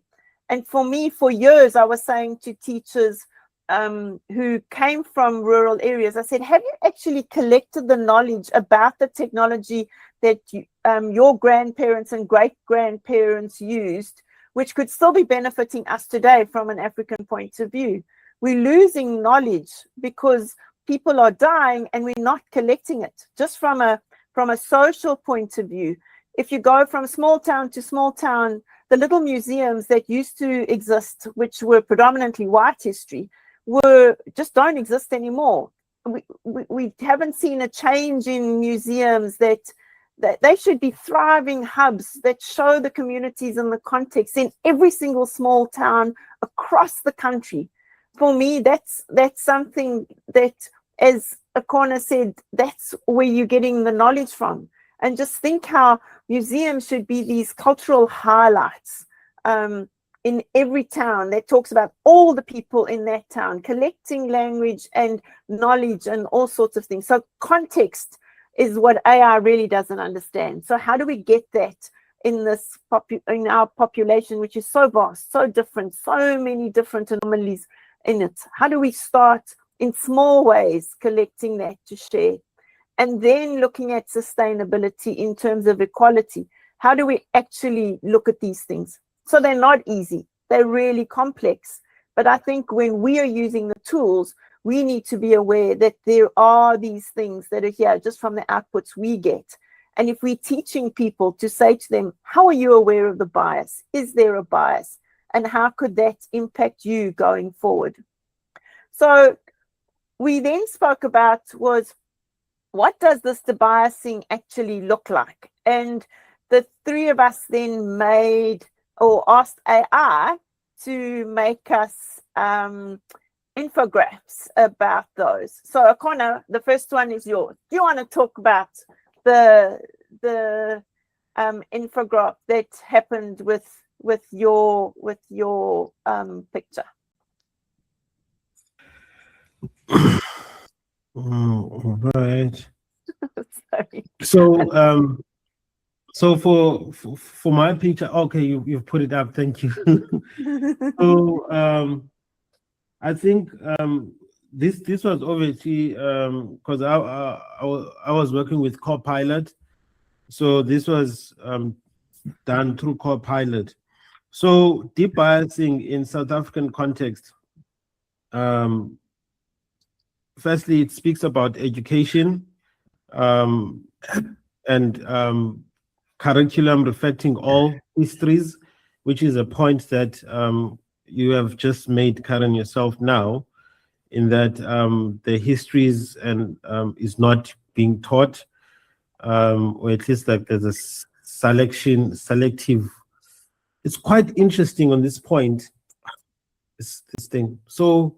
And for me, for years, I was saying to teachers who came from rural areas, I said, have you actually collected the knowledge about the technology that your grandparents and great-grandparents used, which could still be benefiting us today from an African point of view? We're losing knowledge because people are dying and we're not collecting it. Just from a social point of view, if you go from small town to small town, the little museums that used to exist, which were predominantly white history, just don't exist anymore. We haven't seen a change in museums that they should be thriving hubs that show the communities and the context in every single small town across the country. For me, that's something that, as Akhona said, that's where you're getting the knowledge from. And just think how museums should be these cultural highlights in every town that talks about all the people in that town, collecting language and knowledge and all sorts of things. So context is what AI really doesn't understand. So how do we get that in our population, which is so vast, so different, so many different anomalies in it? How do we start in small ways collecting that to share? And then looking at sustainability in terms of equality. How do we actually look at these things? So they're not easy. They're really complex. But I think when we are using the tools, we need to be aware that there are these things that are here just from the outputs we get. And if we're teaching people to say to them, how are you aware of the bias? Is there a bias? And how could that impact you going forward? So we then spoke about was, what does this debiasing actually look like? And the three of us then made or asked AI to make us infographics about those. So Akhona, the first one is yours. Do you want to talk about the infographic that happened with your picture? Right. Sorry. So for my picture, okay, you've put it up. Thank you. So I think this was obviously because I was working with Copilot, so this was done through Copilot. So deep biasing in South African context. Firstly, it speaks about education and curriculum reflecting all histories, which is a point that you have just made, Karen, yourself now, in that the histories and is not being taught, or at least like there's a selective. It's quite interesting on this point, this thing. So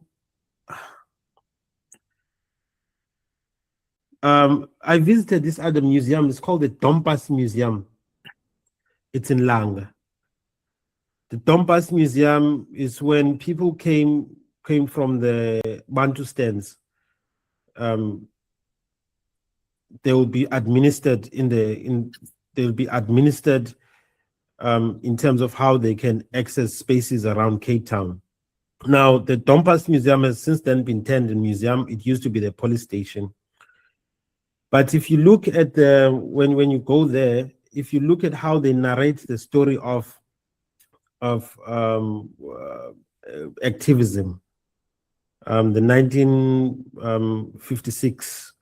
I visited this other museum. It's called the Dompas Museum. It's in Langa. The Dompas Museum is when people came from the Bantu stands. They will be administered in terms of how they can access spaces around Cape Town. Now, the Dompas Museum has since then been turned into a museum. It used to be the police station. But if you look at when you go there, if you look at how they narrate the story of activism, the 1956,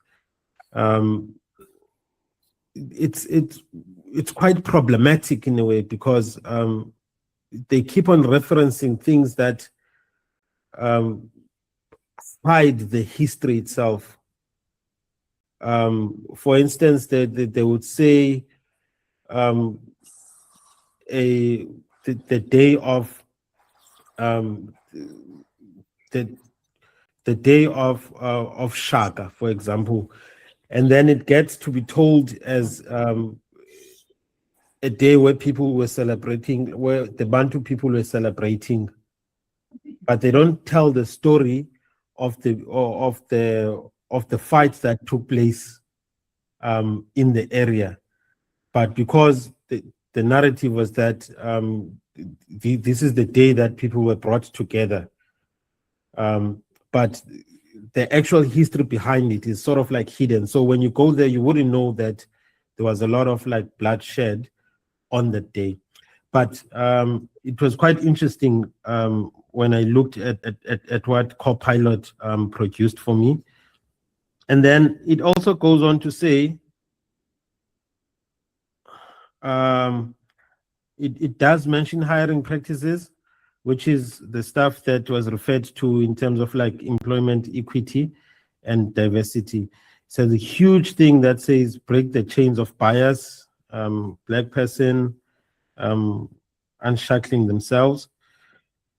it's quite problematic in a way because they keep on referencing things that hide the history itself. For instance, they would say the day of the day of Shaka, for example, and then it gets to be told as a day where people were celebrating, where the Bantu people were celebrating, but they don't tell the story of the fight that took place in the area. But because the narrative was that this is the day that people were brought together, but the actual history behind it is sort of like hidden. So when you go there, you wouldn't know that there was a lot of like bloodshed on that day. But it was quite interesting when I looked at what Copilot produced for me. And then it also goes on to say, it does mention hiring practices, which is the stuff that was referred to in terms of like employment equity and diversity. So the huge thing that says break the chains of bias, black person, unshackling themselves.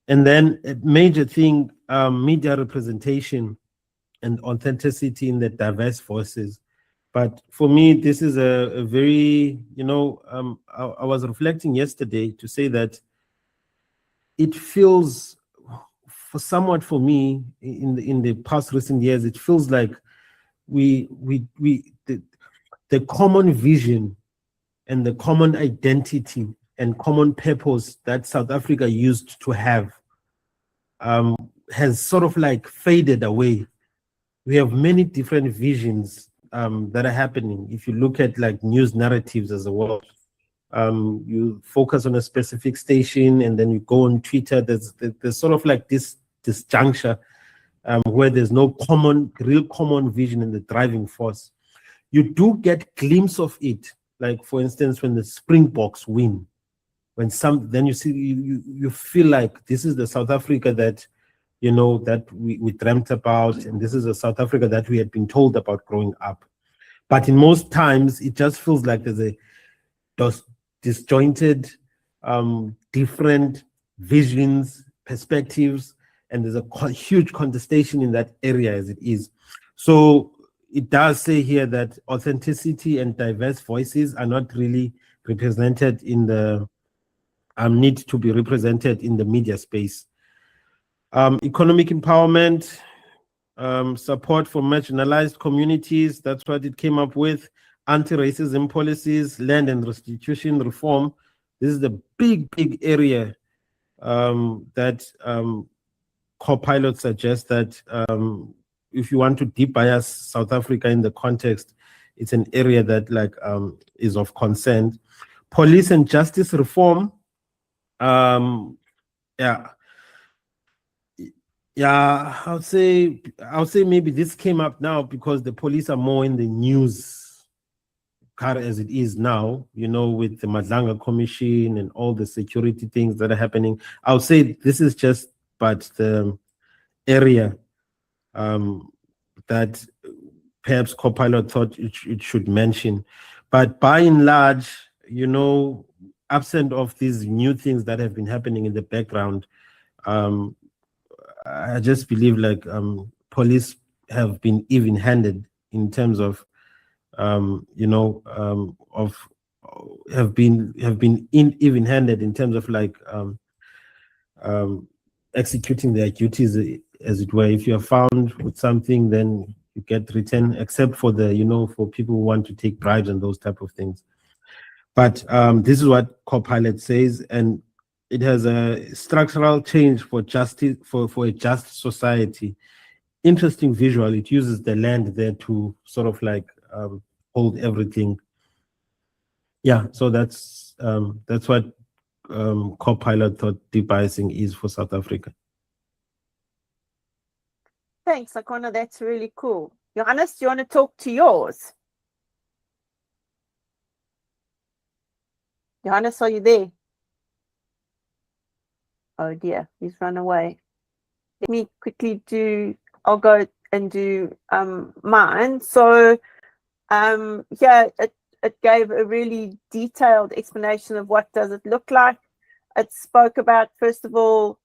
And then a major thing, media representation and authenticity in the diverse voices. But for me, this is a very, I was reflecting yesterday to say that it feels, for me, in the past recent years, it feels like the common vision and the common identity and common purpose that South Africa used to have has sort of like faded away. We have many different visions that are happening. If you look at like news narratives as a world, you focus on a specific station and then you go on Twitter. There's sort of like this juncture where there's no real common vision in the driving force. You do get glimpse of it, like for instance when the Springboks win, then you see you feel like this is the South Africa that that we dreamt about, and this is a South Africa that we had been told about growing up. But in most times, it just feels like there's those disjointed, different visions, perspectives, and there's a huge contestation in that area as it is. So it does say here that authenticity and diverse voices are not really represented in the, need to be represented in the media space. Economic empowerment, support for marginalized communities, that's what it came up with. Anti-racism policies, land and restitution reform. This is the big area that Copilot suggests that if you want to de-bias South Africa in the context, it's an area that is of concern. Police and justice reform. I'll say maybe this came up now because the police are more in the news as it is now, with the Madlanga Commission and all the security things that are happening. I'll say this is just but the area that perhaps Copilot thought it should mention. But by and large, absent of these new things that have been happening in the background, I just believe police have been even-handed in terms of have been even-handed in terms of executing their duties, as it were. If you are found with something, then you get written, except for for people who want to take bribes and those type of things. But this is what Copilot says, and it has a structural change for justice, for a just society. Interesting visual. It uses the land there to sort of hold everything. Yeah, so that's what Copilot thought de-biasing is for South Africa. Thanks, Akhona. That's really cool. Johannes, do you want to talk to yours? Johannes, are you there? Oh dear, he's run away. Let me quickly I'll go and do mine. So it gave a really detailed explanation of what does it look like. It spoke about, first of all,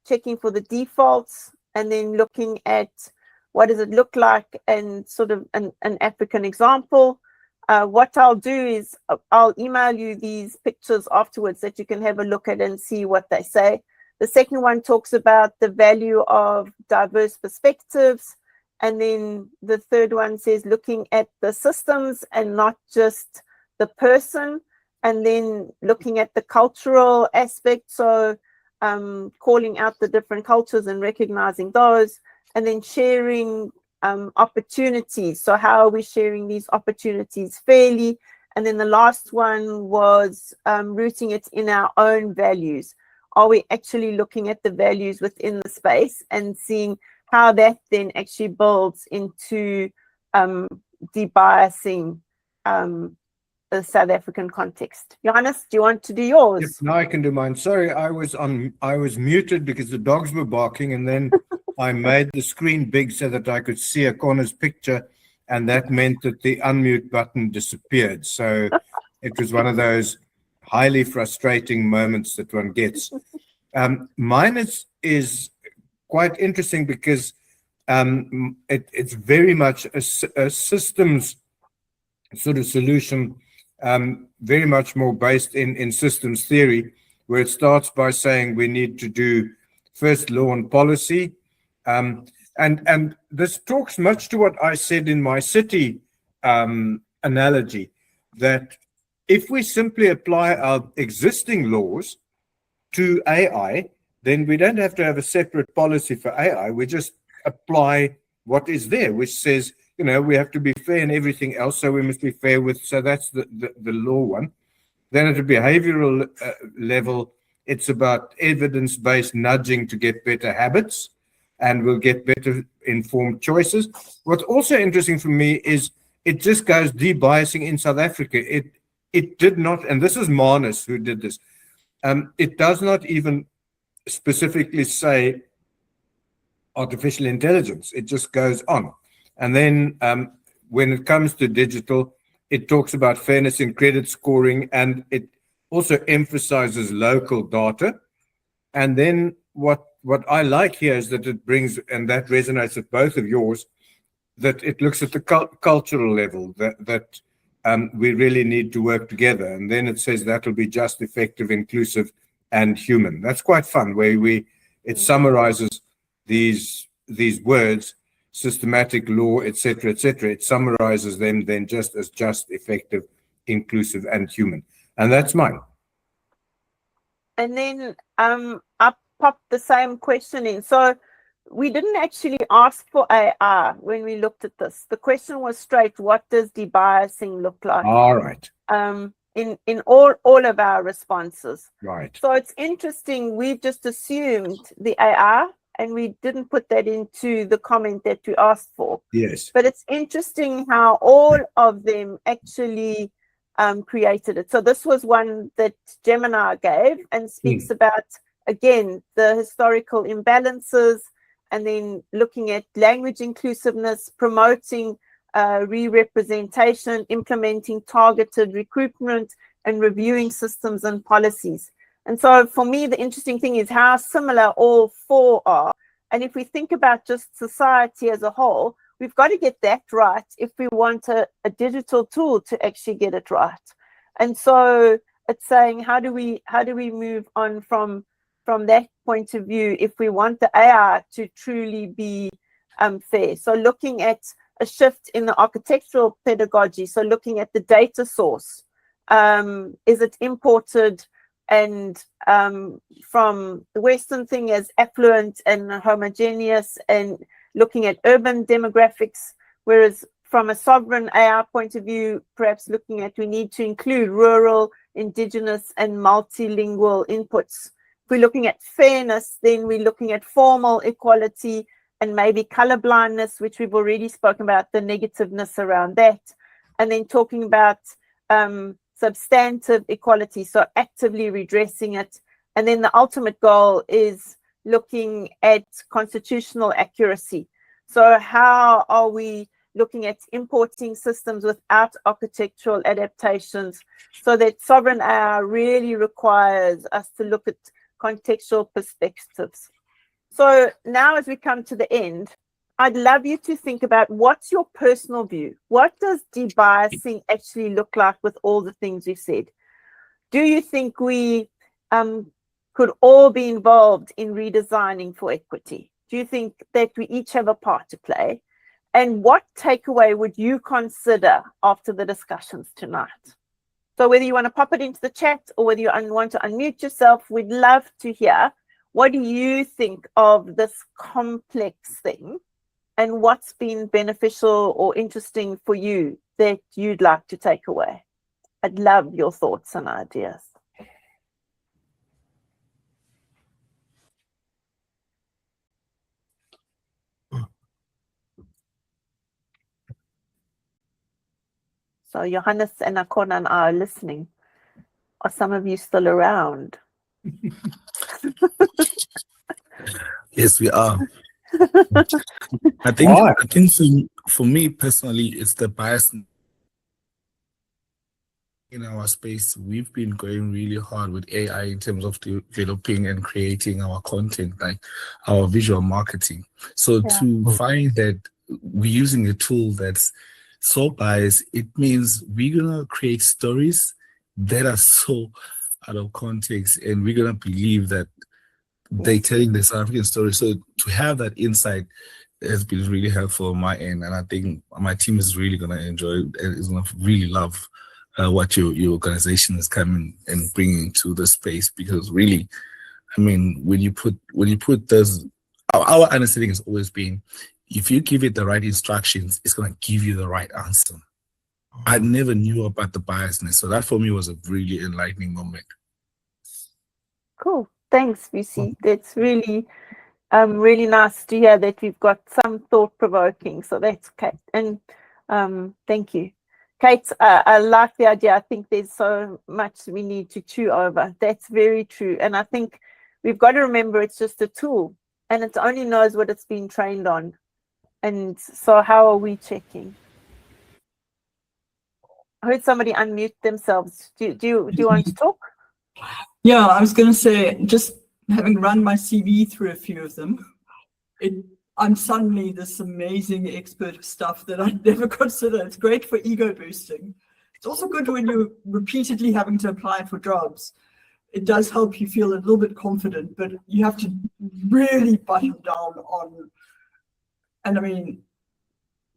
checking for the defaults and then looking at what does it look like and sort of an African example. What I'll do is I'll email you these pictures afterwards that you can have a look at and see what they say. The second one talks about the value of diverse perspectives. And then the third one says looking at the systems and not just the person. And then looking at the cultural aspect. So calling out the different cultures and recognizing those. And then sharing opportunities. So how are we sharing these opportunities fairly? And then the last one was rooting it in our own values. Are we actually looking at the values within the space and seeing how that then actually builds into debiasing the South African context? Johannes, do you want to do yours? Yes, now I can do mine. Sorry, I was muted because the dogs were barking, and then I made the screen big so that I could see Akhona's picture, and that meant that the unmute button disappeared. So it was one of those highly frustrating moments that one gets. Mine is quite interesting because it's very much a systems sort of solution, very much more based in systems theory, where it starts by saying we need to do first law and policy. And this talks much to what I said in my city analogy, that if we simply apply our existing laws to AI, then we don't have to have a separate policy for AI. We just apply what is there, which says, you know, we have to be fair in everything else, so we must be fair with, so that's the law one. Then at a behavioral level, it's about evidence-based nudging to get better habits, and we'll get better informed choices. What's also interesting for me is it just goes debiasing in South Africa. It did not, and this is Manus who did this, it does not even specifically say artificial intelligence. It just goes on. And then when it comes to digital, it talks about fairness in credit scoring, and it also emphasizes local data. And then what I like here is that it brings, and that resonates with both of yours, that it looks at the cultural level, that we really need to work together. And then it says that will be just, effective, inclusive, and human. That's quite fun, where it summarizes these words, systematic law, etc., etc. It summarizes them then just as just, effective, inclusive, and human. And that's mine. And then I popped the same question in. So we didn't actually ask for AI when we looked at this. The question was straight, what does debiasing look like? All right. In all of our responses. Right. So it's interesting, we've just assumed the AI and we didn't put that into the comment that we asked for. Yes. But it's interesting how all of them actually created it. So this was one that Gemini gave and speaks about, again, the historical imbalances, and then looking at language inclusiveness, promoting re-representation, implementing targeted recruitment, and reviewing systems and policies. And so for me, the interesting thing is how similar all four are. And if we think about just society as a whole, we've got to get that right if we want a digital tool to actually get it right. And so it's saying, how do we move on from that point of view if we want the AI to truly be fair? So looking at a shift in the architectural pedagogy, so looking at the data source. Is it imported and from the Western thing as affluent and homogeneous, and looking at urban demographics, whereas from a sovereign AI point of view, perhaps looking at we need to include rural, indigenous, and multilingual inputs. If we're looking at fairness, then we're looking at formal equality and maybe color blindness, which we've already spoken about, the negativeness around that. And then talking about substantive equality, so actively redressing it. And then the ultimate goal is looking at constitutional accuracy. So how are we looking at importing systems without architectural adaptations, so that sovereign AI really requires us to look at contextual perspectives. So now as we come to the end, I'd love you to think about what's your personal view. What does debiasing actually look like with all the things we've said? Do you think we could all be involved in redesigning for equity? Do you think that we each have a part to play? And what takeaway would you consider after the discussions tonight? So whether you want to pop it into the chat or whether you want to unmute yourself, we'd love to hear, what do you think of this complex thing and what's been beneficial or interesting for you that you'd like to take away? I'd love your thoughts and ideas. So Johannes and Akhona are listening. Are some of you still around? Yes, we are. I think for me personally, it's the bias in our space. We've been going really hard with AI in terms of developing and creating our content, like our visual marketing. So to find that we're using a tool that's so biased, it means we're gonna create stories that are so out of context, and we're gonna believe that they're telling the South African story. So to have that insight has been really helpful on my end, and I think my team is really gonna enjoy it and is gonna really love what your organization is coming and bringing to the space. Because really, I mean, when you put those, our understanding has always been, if you give it the right instructions, it's gonna give you the right answer. I never knew about the biasness, so that for me was a really enlightening moment. Cool. Thanks, VC. That's really, really nice to hear that we've got some thought-provoking. So that's Kate. And thank you. Kate, I like the idea. I think there's so much we need to chew over. That's very true. And I think we've got to remember it's just a tool and it only knows what it's been trained on. And so how are we checking? I heard somebody unmute themselves. Do you want to talk? Yeah, I was going to say, just having run my CV through a few of them, I'm suddenly this amazing expert of stuff that I'd never considered. It's great for ego boosting. It's also good when you're repeatedly having to apply for jobs. It does help you feel a little bit confident, but you have to really button down on, and I mean,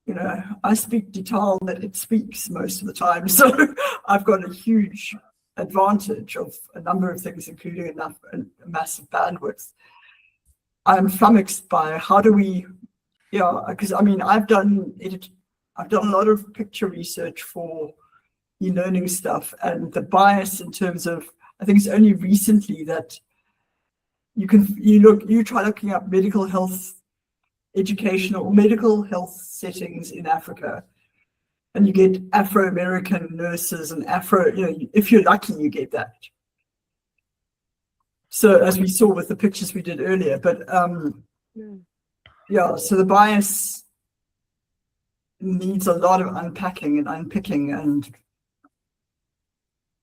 you know, I speak detail that it speaks most of the time. So I've got a huge advantage of a number of things, including a massive bandwidth. I'm flummoxed by how do we, because I mean, I've done a lot of picture research for e-learning stuff, and the bias in terms of, I think it's only recently that you try looking up medical health, educational or medical health settings in Africa, and you get Afro-American nurses and if you're lucky, you get that. So as we saw with the pictures we did earlier, but so the bias needs a lot of unpacking and unpicking and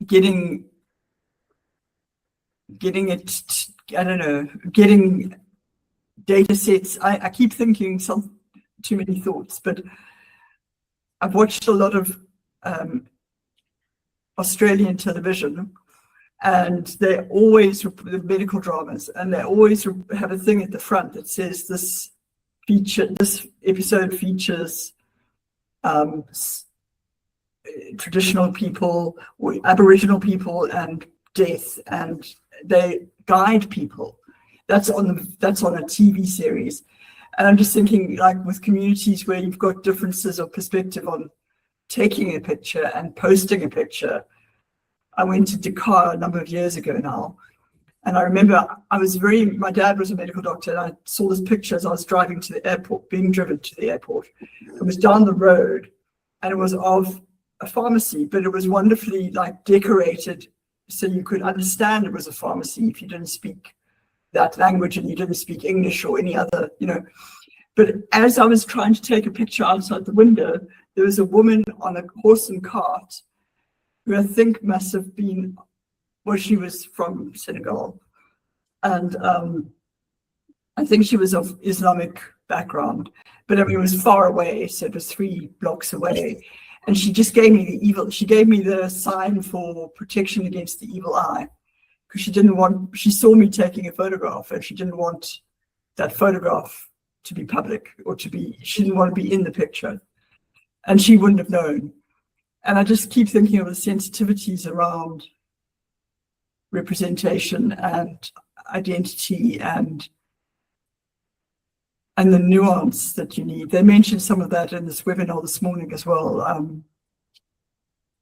getting it, getting data sets. I keep thinking too many thoughts, but I've watched a lot of Australian television, and they always, the medical dramas, and they always have a thing at the front that says this episode features traditional people or Aboriginal people and death, and they guide people. That's on a TV series. And I'm just thinking, like with communities where you've got differences of perspective on taking a picture and posting a picture. I went to Dakar a number of years ago now, and I remember my dad was a medical doctor, and I saw this picture as I was driving to the airport, being driven to the airport. It was down the road, and it was of a pharmacy, but it was wonderfully like decorated so you could understand it was a pharmacy if you didn't speak that language and you didn't speak English or any other, But as I was trying to take a picture outside the window, there was a woman on a horse and cart who I think must have been, she was from Senegal. And I think she was of Islamic background, but I mean, it was far away. So it was 3 blocks away. And she just gave me the sign for protection against the evil eye. because she saw me taking a photograph and she didn't want that photograph to be public or she didn't want to be in the picture, and she wouldn't have known. And I just keep thinking of the sensitivities around representation and identity and the nuance that you need. They mentioned some of that in this webinar this morning as well.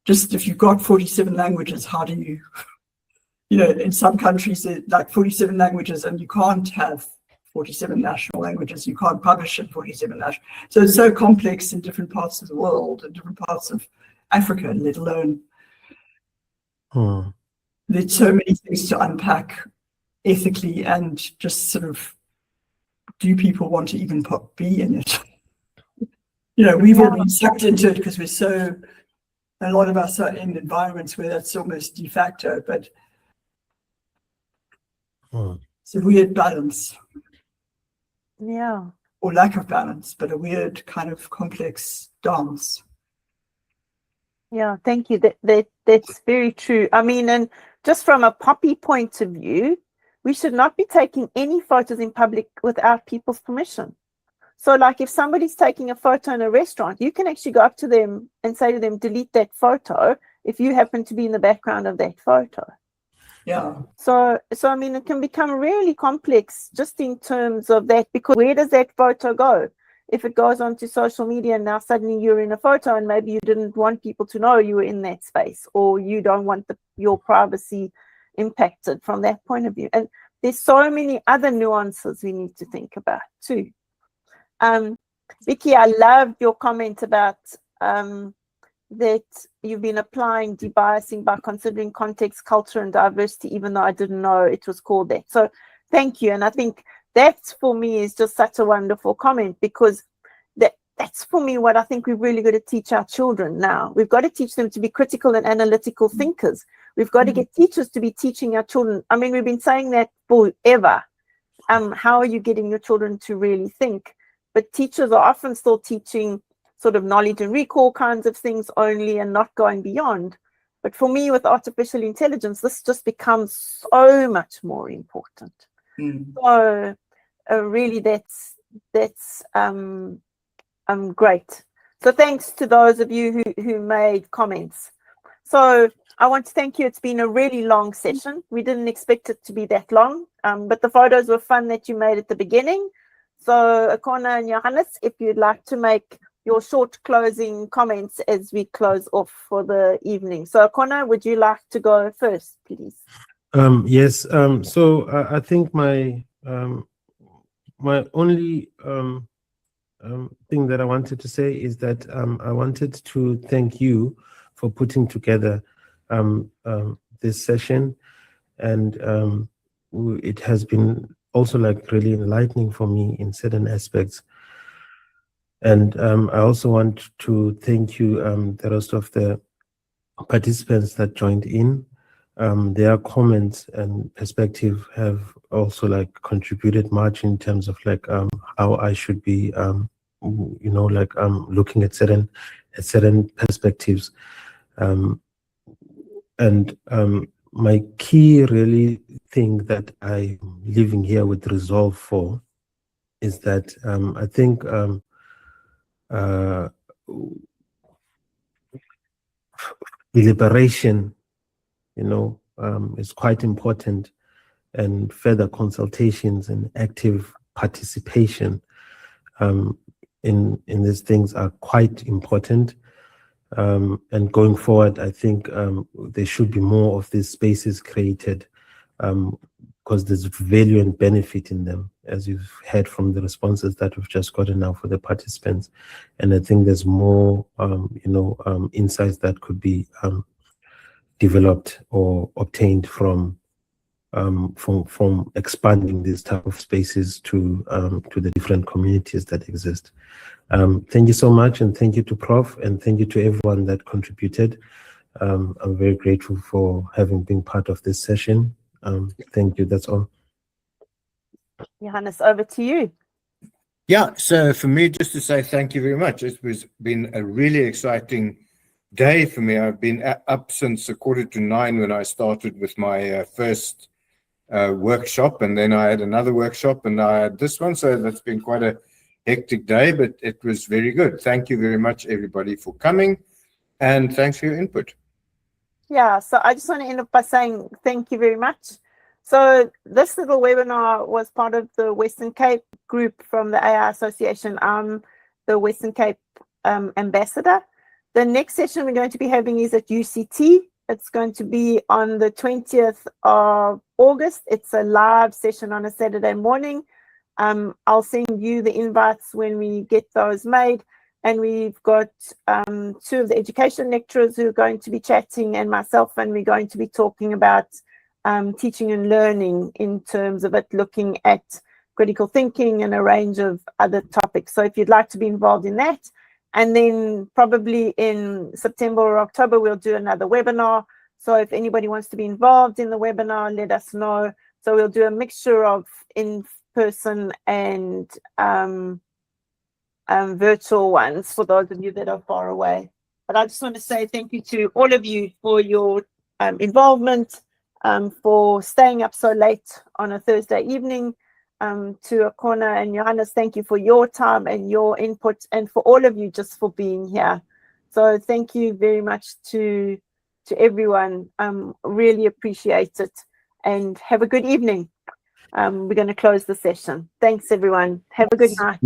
Just if you've got 47 languages, how do you, in some countries, like 47 languages, and you can't have 47 national languages. You can't publish in 47 national. So it's so complex in different parts of the world and different parts of Africa, let alone. There's so many things to unpack ethically, and just sort of, do people want to even be in it? We've all been sucked into it because a lot of us are in environments where that's almost de facto, but it's a weird balance. Yeah. Or lack of balance, but a weird kind of complex dance. Yeah, thank you. That's very true. I mean, and just from a poppy point of view, we should not be taking any photos in public without people's permission. So like if somebody's taking a photo in a restaurant, you can actually go up to them and say to them, delete that photo if you happen to be in the background of that photo. Yeah. So I mean, it can become really complex just in terms of that, because where does that photo go? If it goes onto social media and now suddenly you're in a photo and maybe you didn't want people to know you were in that space, or you don't want your privacy impacted from that point of view. And there's so many other nuances we need to think about too. Vicky, I loved your comment about that you've been applying debiasing by considering context, culture, and diversity, even though I didn't know it was called that. So thank you. And I think that for me is just such a wonderful comment, because that's for me what I think we've really got to teach our children now. We've got to teach them to be critical and analytical thinkers. We've got to get teachers to be teaching our children. I mean, we've been saying that forever. How are you getting your children to really think? But teachers are often still teaching sort of knowledge and recall kinds of things only and not going beyond. But for me, with artificial intelligence, this just becomes so much more important. So really, that's great. So thanks to those of you who made comments. So I want to thank you. It's been a really long session. We didn't expect it to be that long, but the photos were fun that you made at the beginning. So Akhona and Johannes, if you'd like to make your short closing comments as we close off for the evening. So Akhona, would you like to go first, please? Yes. So I think my only thing that I wanted to say is that I wanted to thank you for putting together this session, and it has been also like really enlightening for me in certain aspects. And I also want to thank you, the rest of the participants that joined in. Their comments and perspective have also like contributed much in terms of like how I should be, looking at certain perspectives. And my key really thing that I'm living here with resolve for is that I think deliberation, is quite important, and further consultations and active participation in these things are quite important. And going forward, I think there should be more of these spaces created, because there's value and benefit in them, as you've heard from the responses that we've just gotten now for the participants. And I think there's more, insights that could be developed or obtained from expanding these type of spaces to the different communities that exist. Thank you so much, and thank you to Prof, and thank you to everyone that contributed. I'm very grateful for having been part of this session. Thank you. That's all. Johannes, over to you. Yeah, so for me, just to say thank you very much. It's been a really exciting day for me. I've been up since 9:15 when I started with my first workshop, and then I had another workshop, and I had this one. So that's been quite a hectic day, but it was very good. Thank you very much, everybody, for coming, and thanks for your input. Yeah, so I just want to end up by saying thank you very much. So this little webinar was part of the Western Cape group from the AI Association. I'm the Western Cape ambassador. The next session we're going to be having is at UCT. It's going to be on the 20th of August. It's a live session on a Saturday morning. I'll send you the invites when we get those made. And we've got 2 of the education lecturers who are going to be chatting, and myself, and we're going to be talking about teaching and learning in terms of it, looking at critical thinking and a range of other topics. So if you'd like to be involved in that, and then probably in September or October, we'll do another webinar. So if anybody wants to be involved in the webinar, let us know. So we'll do a mixture of in-person and virtual ones for those of you that are far away. But I just want to say thank you to all of you for your involvement, for staying up so late on a Thursday evening. To Akhona and Johannes, thank you for your time and your input, and for all of you just for being here. So thank you very much to everyone. Really appreciate it, and have a good evening. We're going to close the session. Thanks, everyone. Have a good night.